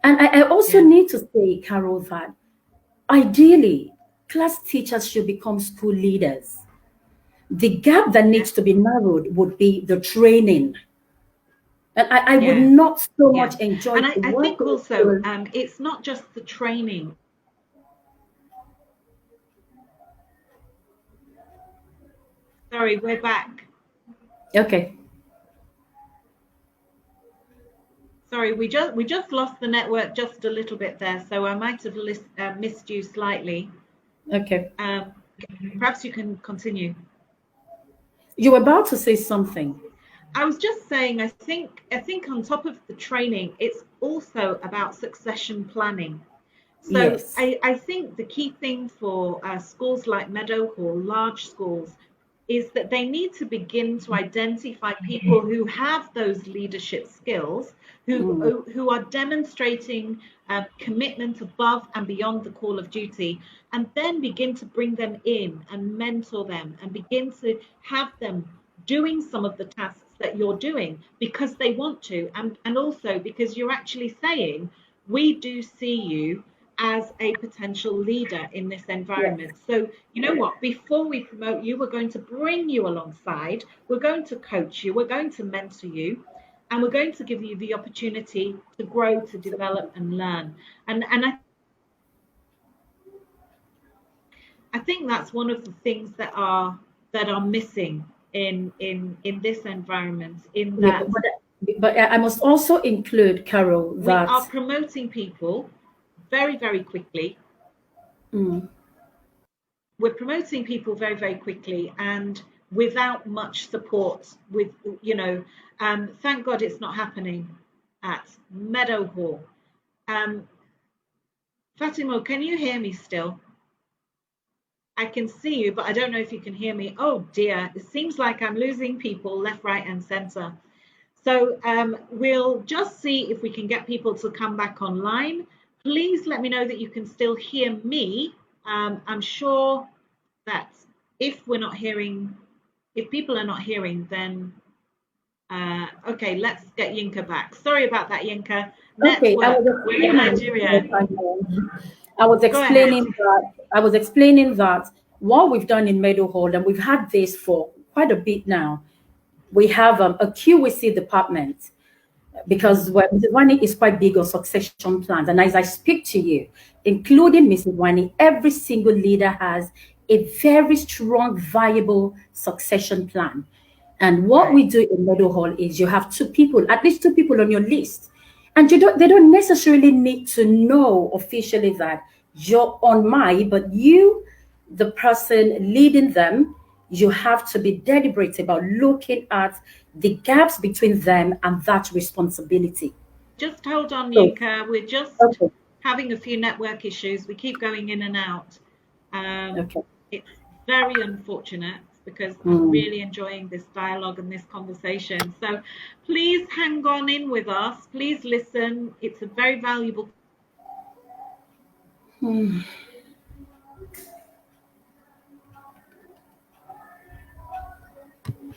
And I also need to say, Carol, that ideally, class teachers should become school leaders. The gap that needs to be narrowed would be the training. And I would not so much enjoy and the I work think also it's not just the training. Sorry, we're back. Okay. Sorry, we just lost the network just a little bit there, so I might have missed you slightly. Okay. Perhaps you can continue. You were about to say something. I was just saying, I think on top of the training, it's also about succession planning. So I think the key thing for schools like Meadowhall, large schools, is that they need to begin to identify people who have those leadership skills, who are demonstrating commitment above and beyond the call of duty, and then begin to bring them in and mentor them and begin to have them doing some of the tasks that you're doing because they want to, and also because you're actually saying, we do see you as a potential leader in this environment. So you know what, before we promote you, we're going to bring you alongside, we're going to coach you, we're going to mentor you, and we're going to give you the opportunity to grow, to develop and learn. And I think that's one of the things that are missing in this environment, in that but I must also include, Carol, that we are promoting people very, very quickly. We're promoting people very, very quickly and without much support. Thank God it's not happening at Meadowhall. Fatima, can you hear me still? I can see you, but I don't know if you can hear me. Oh dear, it seems like I'm losing people left, right, and center. So we'll just see if we can get people to come back online. Please let me know that you can still hear me. I'm sure that if people are not hearing, then okay, let's get Yinka back. Sorry about that, Yinka. Okay, we're in Nigeria. I was explaining that what we've done in Meadowhall, and we've had this for quite a bit now, we have a QAC department, because Mrs. Wani is quite big on succession plans. And as I speak to you, including Mrs. Wani, every single leader has a very strong, viable succession plan. And what we do in Meadowhall is you have at least two people on your list. And they don't necessarily need to know officially that you're on but you, the person leading them, you have to be deliberate about looking at the gaps between them and that responsibility. Just hold on, Yinka. We're just having a few network issues. We keep going in and out. It's very unfortunate because I'm really enjoying this dialogue and this conversation. So please hang on in with us. Please listen. It's a very valuable.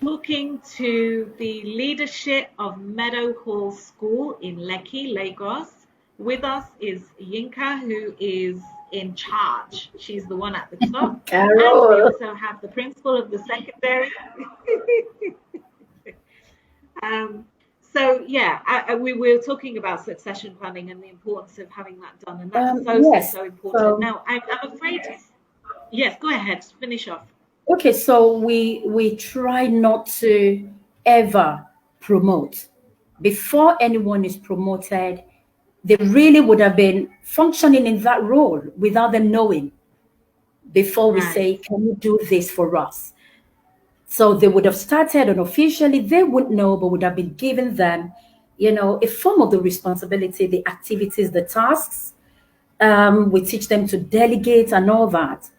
Talking to the leadership of Meadow Hall School in Lekki, Lagos. With us is Yinka, who is in charge. She's the one at the top. Carol. And we also have the principal of the secondary. So yeah, we were talking about succession planning and the importance of having that done, and that's so important. So, now, I'm afraid. Yes, go ahead. Finish off. Okay, so we try not to ever promote. Before anyone is promoted, they really would have been functioning in that role without them knowing. Before we say, can you do this for us? So they would have started unofficially, they wouldn't know, but would have been given them, a form of the responsibility, the activities, the tasks. We teach them to delegate and all that.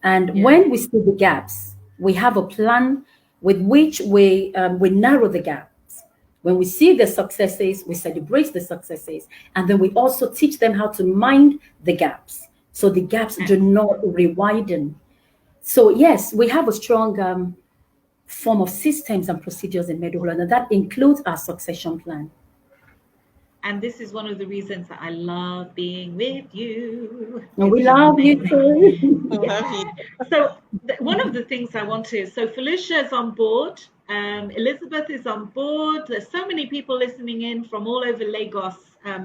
And when we see the gaps, we have a plan with which we narrow the gaps. When we see the successes, we celebrate the successes. And then we also teach them how to mind the gaps, so the gaps do not re-widen. So yes, we have a strong form of systems and procedures in Meadow Hall, and that includes our succession plan. And this is one of the reasons that I love being with you. And we love you too. So one of the things I want to, so Felicia is on board. Elizabeth is on board. There's so many people listening in from all over Lagos,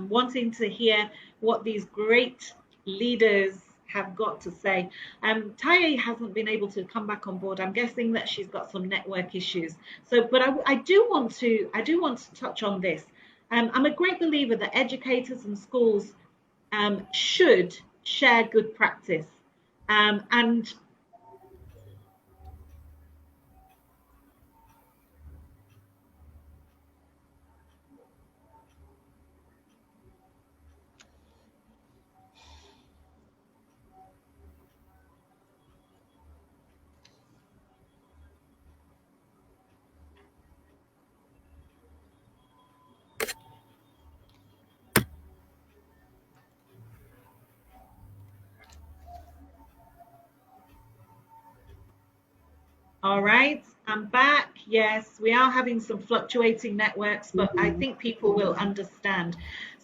wanting to hear what these great leaders have got to say. Taye hasn't been able to come back on board. I'm guessing that she's got some network issues. So, but I do want to touch on this. I'm a great believer that educators and schools should share good practice. And all right, I'm back. Yes, we are having some fluctuating networks, but I think people will understand.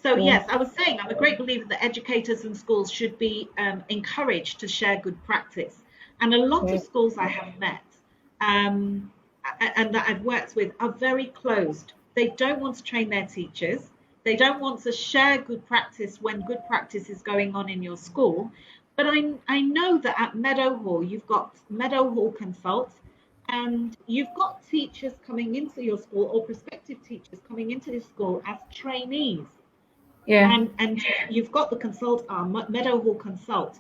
So yes, I was saying I'm a great believer that educators and schools should be encouraged to share good practice. And a lot of schools I have met and that I've worked with are very closed. They don't want to train their teachers. They don't want to share good practice when good practice is going on in your school. But I know that at Meadow Hall, you've got Meadow Hall Consult, and you've got teachers coming into your school or prospective teachers coming into your school as trainees. Yeah. And you've got the consult arm, Meadow Hall Consult.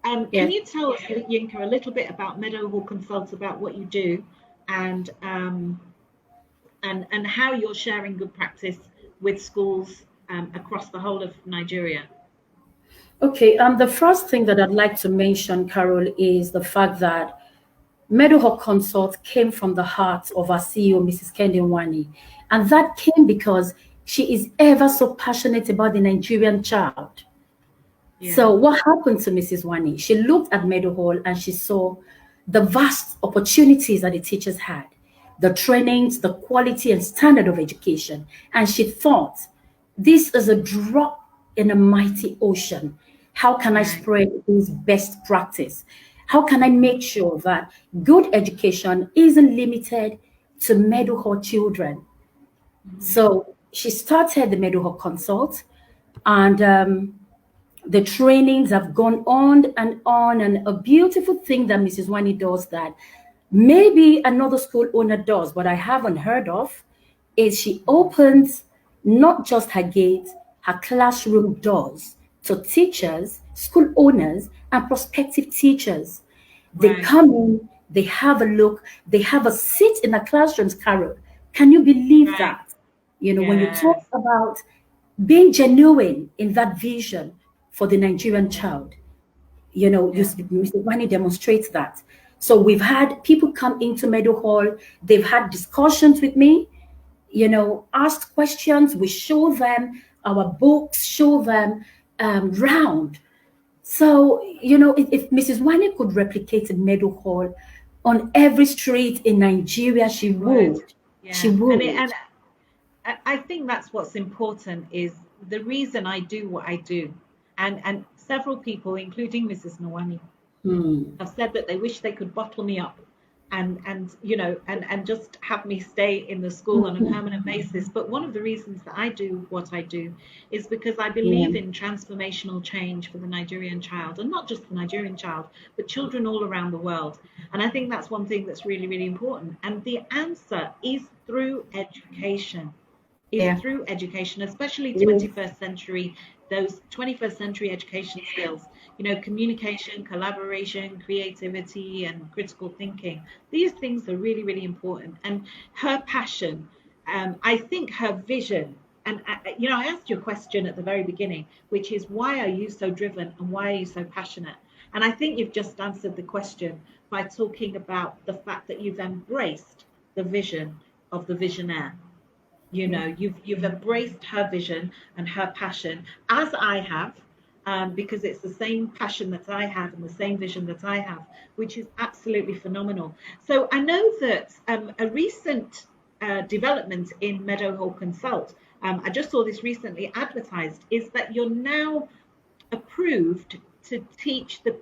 Can you tell us, Yinka, a little bit about Meadow Hall Consult, about what you do, and how you're sharing good practice with schools across the whole of Nigeria? Okay, the first thing that I'd like to mention, Carol, is the fact that Meadow Hall Consult came from the heart of our CEO, Mrs. Kendi Nwani. And that came because she is ever so passionate about the Nigerian child. Yeah. So what happened to Mrs. Nwani? She looked at Meadow Hall and she saw the vast opportunities that the teachers had, the trainings, the quality and standard of education. And she thought, this is a drop in a mighty ocean. How can I spread this best practice? How can I make sure that good education isn't limited to Meadow Hall children? So she started the Meadow Hall Consult, and the trainings have gone on. And a beautiful thing that Mrs. Nwani does that maybe another school owner does, but I haven't heard of, is she opens not just her gates, her classroom doors to teachers, school owners, and prospective teachers. They come in, they have a look, they have a seat in the classrooms, Carol. Can you believe that? When you talk about being genuine in that vision for the Nigerian child, Mr. Nwani demonstrates that. So we've had people come into Meadowhall, they've had discussions with me, asked questions. We show them our books, show them round. So, if Mrs. Wane could replicate a Meadowhall on every street in Nigeria, she would. Yeah. She would. And I think that's what's important, is the reason I do what I do. And several people, including Mrs. Nwani, have said that they wish they could bottle me up and just have me stay in the school on a permanent basis. But one of the reasons that I do what I do is because I believe in transformational change for the Nigerian child, and not just the Nigerian child, but children all around the world. And I think that's one thing that's really, really important. And the answer is through education. Through education, especially 21st century, those 21st century education skills, communication, collaboration, creativity, and critical thinking. These things are really, really important. And her passion, I think her vision, and I asked you a question at the very beginning, which is, why are you so driven and why are you so passionate? And I think you've just answered the question by talking about the fact that you've embraced the vision of the visionaire. You've embraced her vision and her passion, as I have, because it's the same passion that I have and the same vision that I have, which is absolutely phenomenal. So I know that a recent development in Meadowhall Consult, I just saw this recently advertised, is that you're now approved to teach the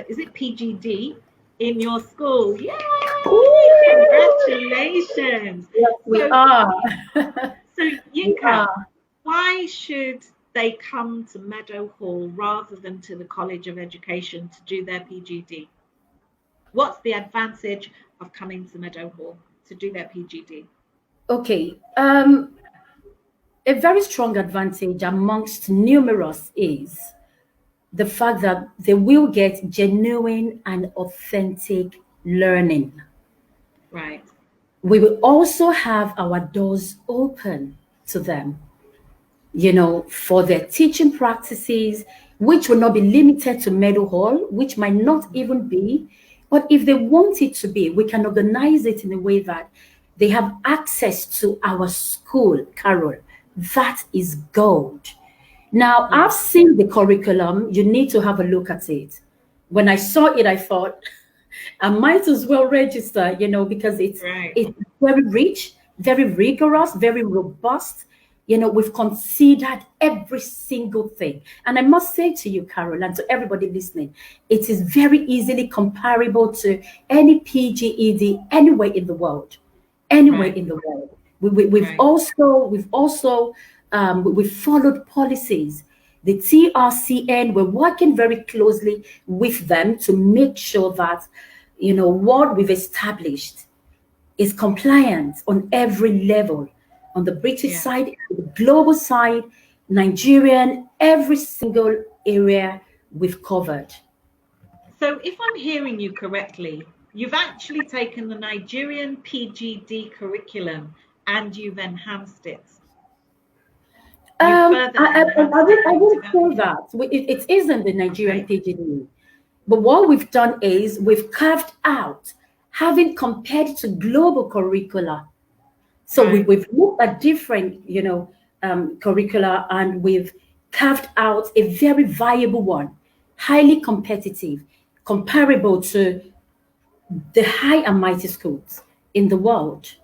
PGD in your school. Yay! Congratulations. Yes, we are. So Yinka, why should they come to Meadowhall rather than to the College of Education to do their PGD? What's the advantage of coming to Meadowhall to do their PGD? Okay. A very strong advantage amongst numerous is the fact that they will get genuine and authentic learning. Right. We will also have our doors open to them, for their teaching practices, which will not be limited to Meadowhall, which might not even be, but if they want it to be, we can organize it in a way that they have access to our school, Carol. That is gold. Now, I've seen the curriculum. You need to have a look at it. When I saw it, I thought, I might as well register, because it's very rich, very rigorous, very robust. We've considered every single thing. And I must say to you, Carol, and to everybody listening, it is very easily comparable to any PGED anywhere in the world. Anywhere in the world. We've also followed policies. The TRCN, we're working very closely with them to make sure that, what we've established is compliant on every level, on the British side, the global side, Nigerian, every single area we've covered. So if I'm hearing you correctly, you've actually taken the Nigerian PGD curriculum and you've enhanced it. I would say that it isn't the Nigerian PGD, but what we've done is we've carved out, having compared to global curricula. So we've looked at different, curricula, and we've carved out a very viable one, highly competitive, comparable to the high and mighty schools in the world.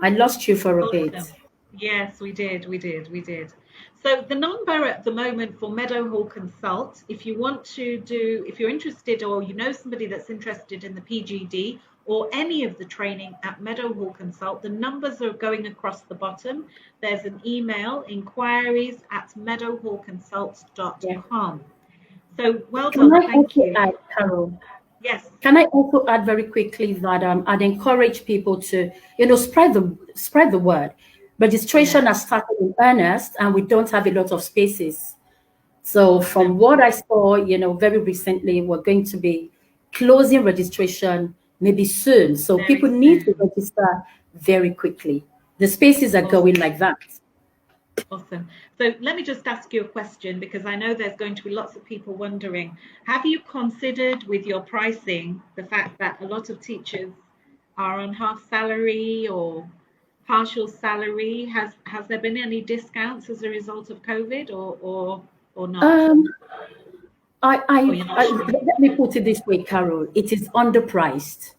I lost you for a bit. Yes, we did. So the number at the moment for Meadowhall Consult, if you're interested, or somebody that's interested in the PGD or any of the training at Meadowhall Consult, the numbers are going across the bottom. There's an email, inquiries@meadowhallconsult.com. So well done. Thank you. Carol? Yes. Can I also add very quickly that I'd encourage people to, spread the word. Registration has started in earnest, and we don't have a lot of spaces. So from what I saw, very recently, we're going to be closing registration maybe soon. So people need to register very quickly. The spaces are going like that. Awesome. So let me just ask you a question, because I know there's going to be lots of people wondering. Have you considered with your pricing the fact that a lot of teachers are on half salary or partial salary? Has there been any discounts as a result of COVID, or not? Um, Or you're not sure? let me put it this way, Carol. It is underpriced.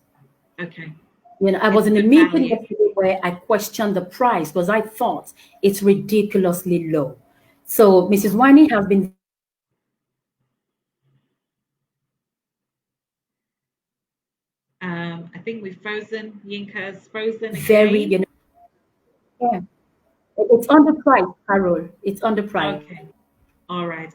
Okay. You know, I was It's in a good meeting value. yesterday where I questioned the price because I thought it's ridiculously low. So Mrs. Winey has been I think we've frozen. Yinka's frozen very, again. yeah, it's underpriced, Carol. It's underpriced. Okay. All right,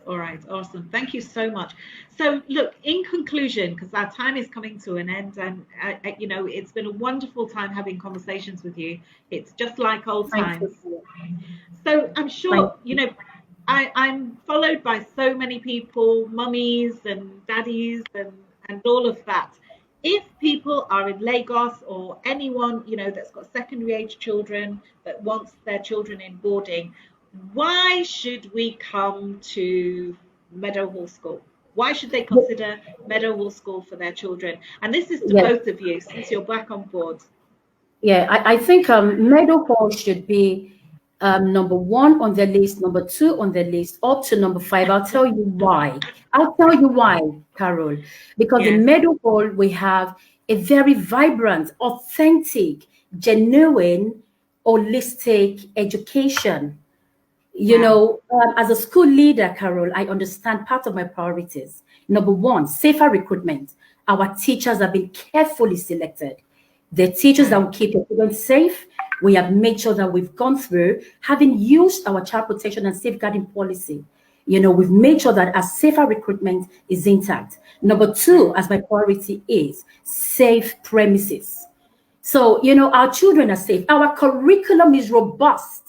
awesome. Thank you so much. So, look, in conclusion, because our time is coming to an end, and it's been a wonderful time having conversations with you. It's just like old Thank times. you. So, I'm Thank sure, you. I'm followed by so many people, mummies and daddies, and all of that. If people are in Lagos, or anyone, that's got secondary age children that wants their children in boarding, why should we come to Meadowhall School? Why should they consider Meadowhall School for their children? And this is to Yes. both of you, since you're back on board. Yeah, I think Meadowhall should be number one on the list, number two on the list, up to number five. I'll tell you why. I'll tell you why, Carol. Because in Yes. Meadowhall, we have a very vibrant, authentic, genuine, holistic education. Wow. As a school leader, Carol, I understand part of my priorities. Number one, safer recruitment. Our teachers have been carefully selected. The teachers that Wow. will keep your students safe. We have made sure that we've gone through, having used our child protection and safeguarding policy. We've made sure that our safer recruitment is intact. Number two, as my priority is safe premises. So, our children are safe. Our curriculum is robust.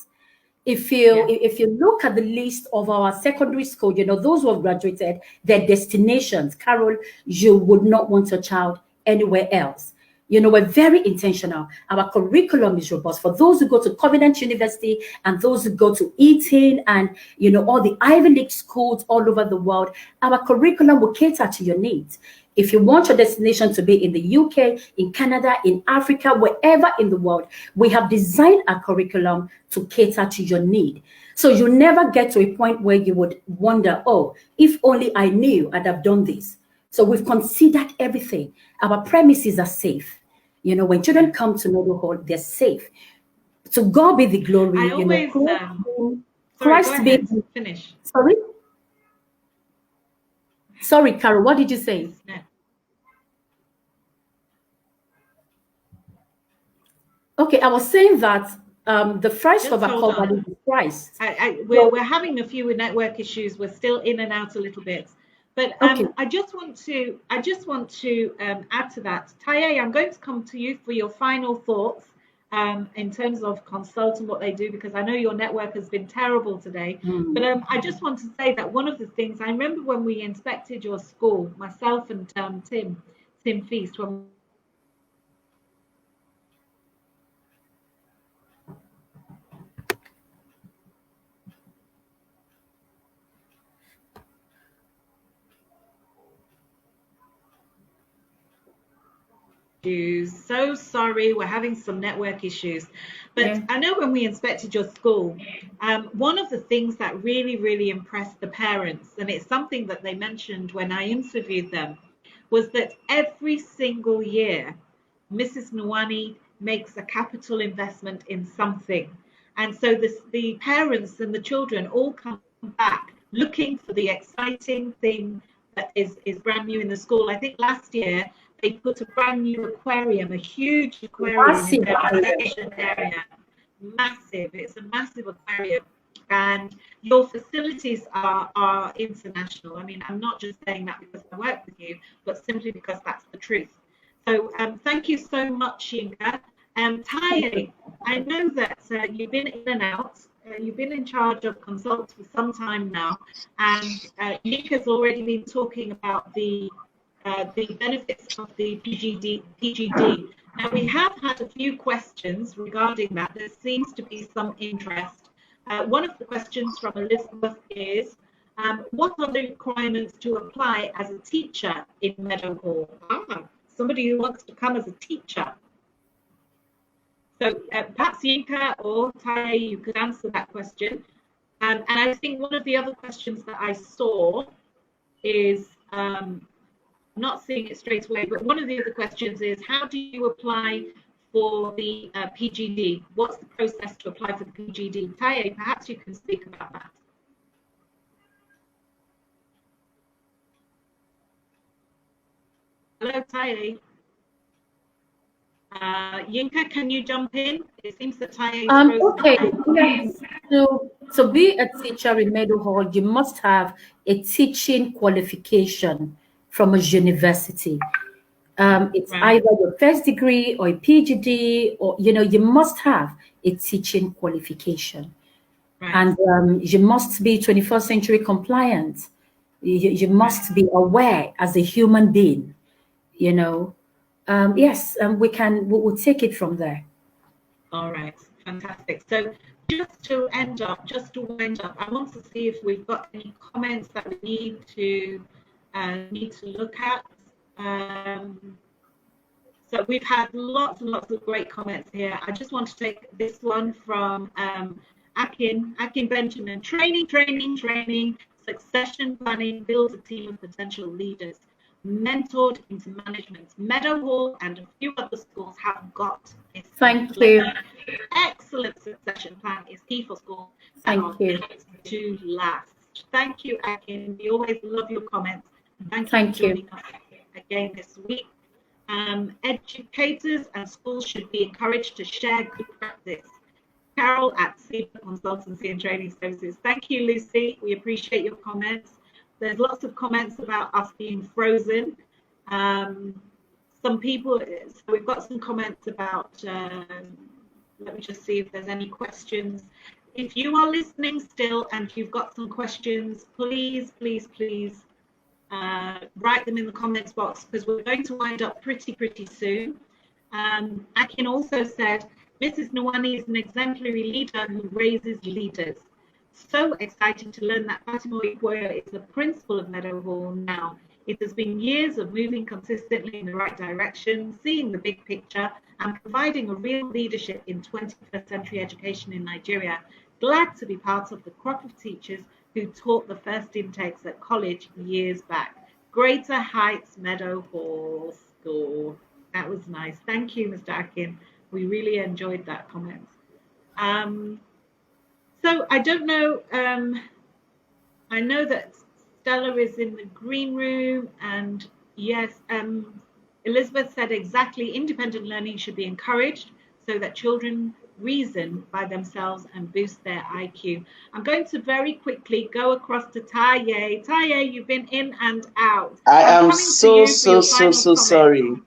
If you Yeah. if you look at the list of our secondary school, those who have graduated, their destinations, Carol, you would not want your child anywhere else. We're very intentional. Our curriculum is robust. For those who go to Covenant University and those who go to Eton and all the Ivy League schools all over the world, our curriculum will cater to your needs. If you want your destination to be in the UK, in Canada, in Africa, wherever in the world, we have designed a curriculum to cater to your need. So you never get to a point where you would wonder, oh, if only I knew I'd have done this. So we've considered everything. Our premises are safe. When children come to Meadowhall, they're safe. To God be the glory, I always, sorry, go Christ ahead. being, Finish. sorry? Sorry, Carol, what did you say? No. Okay, I was saying that the first Just of our hold core on. values is Christ. We're having a few network issues. We're still in and out a little bit, but Okay. I just want to add to that. Taye, I'm going to come to you for your final thoughts in terms of Consult and what they do, because I know your network has been terrible today. But I just want to say that one of the things I remember when we inspected your school, myself and Tim Feast, when issues. So sorry, we're having some network issues. But Yeah. I know when we inspected your school, one of the things that really, really impressed the parents, and it's something that they mentioned when I interviewed them, was that every single year, Mrs. Nwani makes a capital investment in something. And so the parents and the children all come back looking for the exciting thing that is brand new in the school. I think last year they put a brand new aquarium, a huge aquarium in Massive. their reception area. Massive. It's a massive aquarium. And your facilities are international. I mean, I'm not just saying that because I work with you, but simply because that's the truth. So thank you so much, Yinka. Taye, I know that you've been in and out. You've been in charge of Consult for some time now, and Yinka's already been talking about the benefits of the PGD. Now, we have had a few questions regarding that. There seems to be some interest. One of the questions from Elizabeth is, what are the requirements to apply as a teacher in Meadowhall? Somebody who wants to come as a teacher. So perhaps Yinka or Taye, you could answer that question. And I think one of the other questions that I saw is, not seeing it straight away, but one of the other questions is, how do you apply for the PGD? What's the process to apply for the PGD? Taye, perhaps you can speak about that. Hello, Taye. Yinka, can you jump in? It seems that Taye is frozen. Okay, yes. To be a teacher in Meadowhall, you must have a teaching qualification from a university. It's either your first degree or a PGD, or you must have a teaching qualification, and you must be 21st century compliant. You must be aware as a human being. Yes, we'll take it from there. All right, fantastic. So just to wind up, I want to see if we've got any comments that we need to look at. So we've had lots and lots of great comments here. I just want to take this one from Akin Benjamin. Training, succession planning, build a team of potential leaders, mentored into management. Meadowhall and a few other schools have got this. Thank you. Excellent succession plan is key for schools Thank you. to last. Thank you, Akin. We always love your comments. Thank you for joining us again this week. Educators and schools should be encouraged to share good practice. Carol at Cebar Consultancy and Training Services. Thank you, Lucy. We appreciate your comments. There's lots of comments about us being frozen. Some people, so we've got some comments about, let me just see if there's any questions. If you are listening still and you've got some questions, please write them in the comments box, because we're going to wind up pretty soon. Akin also said, Mrs. Nwani is an exemplary leader who raises leaders. So exciting to learn that Fatima Igboya is the principal of Meadowhall now. It has been years of moving consistently in the right direction, seeing the big picture, and providing a real leadership in 21st century education in Nigeria. Glad to be part of the crop of teachers who taught the first intakes at college years back. Greater Heights Meadowhall School. That was nice. Thank you, Mr. Akin. We really enjoyed that comment. So I don't know, I know that Stella is in the green room, and yes, Elizabeth said exactly, independent learning should be encouraged so that children reason by themselves and boost their IQ. I'm going to very quickly go across to Taye. Taye, you've been in and out. I am so sorry.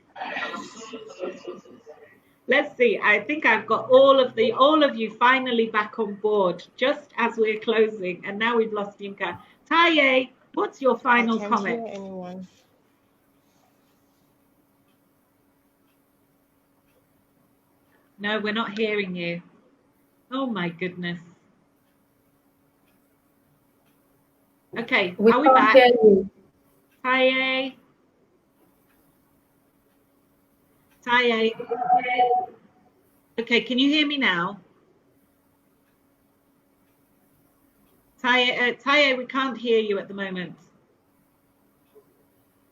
Let's see. I think I've got all of you finally back on board, just as we're closing, and now we've lost Yinka. Taye, what's your final comment? I can't hear anyone. No, we're not hearing you. Oh my goodness. Okay, are we back? Taye. Taye. Okay, can you hear me now? Taye, we can't hear you at the moment.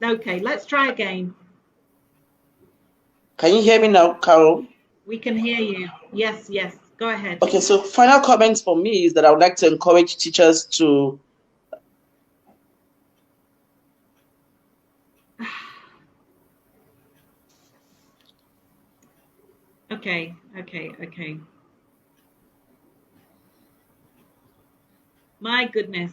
Okay, let's try again. Can you hear me now, Carol? We can hear you. Yes, go ahead. Okay, so final comments for me is that I would like to encourage teachers to Okay. My goodness.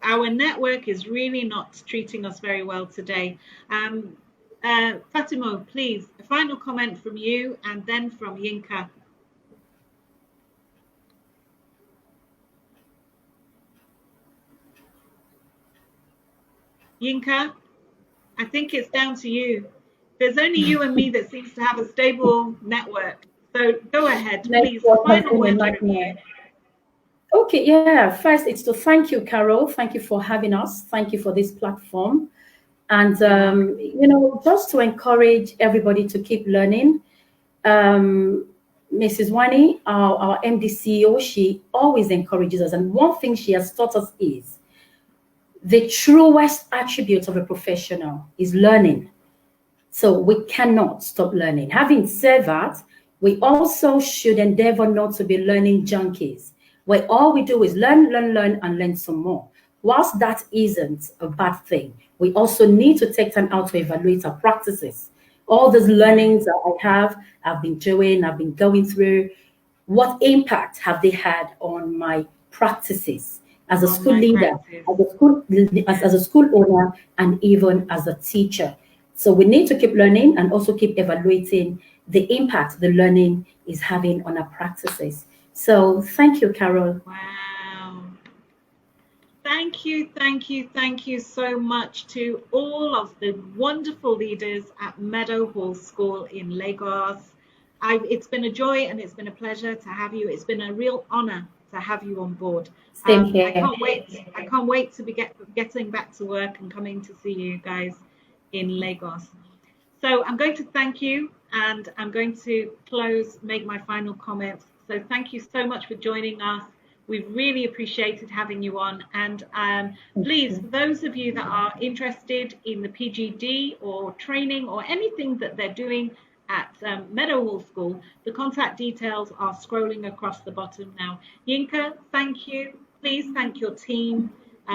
Our network is really not treating us very well today. Fatima, please, a final comment from you and then from Yinka. Yinka, I think it's down to you. There's only you and me that seems to have a stable network. So go ahead, please. Final word from you. Okay, yeah. First, it's to thank you, Carol. Thank you for having us. Thank you for this platform. And, just to encourage everybody to keep learning. Mrs. Wani, our MD CEO, she always encourages us. And one thing she has taught us is the truest attribute of a professional is learning. So we cannot stop learning. Having said that, we also should endeavor not to be learning junkies, where all we do is learn, and learn some more. Whilst that isn't a bad thing, we also need to take time out to evaluate our practices. All these learnings that I've been doing, I've been going through, what impact have they had on my practices as a school leader, as a school owner, and even as a teacher? So we need to keep learning and also keep evaluating the impact the learning is having on our practices. So thank you, Carol. Wow. Thank you so much to all of the wonderful leaders at Meadowhall School in Lagos. It's been a joy and it's been a pleasure to have you. It's been a real honor to have you on board. Same here. I can't wait to be getting back to work and coming to see you guys in Lagos. So I'm going to thank you, and I'm going to make my final comments. So thank you so much for joining us. We've really appreciated having you on. And please, for those of you that are interested in the PGD or training or anything that they're doing at Meadowhall School, the contact details are scrolling across the bottom now. Yinka, thank you. Please thank your team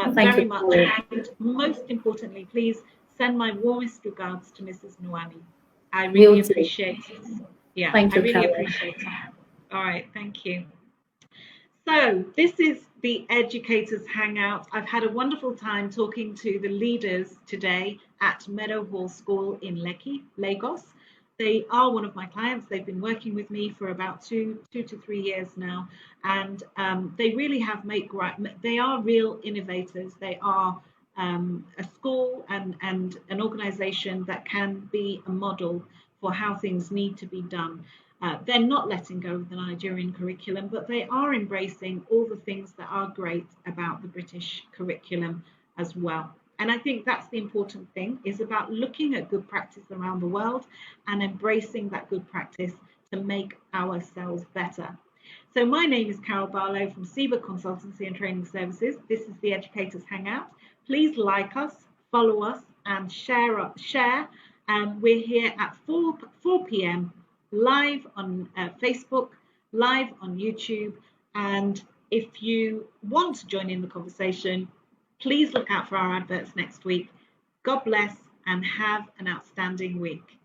very much. And most importantly, please send my warmest regards to Mrs. Nwani. I really appreciate it. Yeah, I really appreciate it. All right, thank you. So this is the Educators Hangout. I've had a wonderful time talking to the leaders today at Meadowhall School in Lekki, Lagos. They are one of my clients. They've been working with me for about two to 3 years now, and they really have they are real innovators. They are a school and an organization that can be a model for how things need to be done. They're not letting go of the Nigerian curriculum, but they are embracing all the things that are great about the British curriculum as well. And I think that's the important thing, is about looking at good practice around the world and embracing that good practice to make ourselves better. So my name is Carol Barlow from Cebar Consultancy and Training Services. This is the Educators Hangout. Please like us, follow us, and share. We're here at 4 p.m. live on Facebook, live on YouTube. And if you want to join in the conversation, please look out for our adverts next week. God bless and have an outstanding week.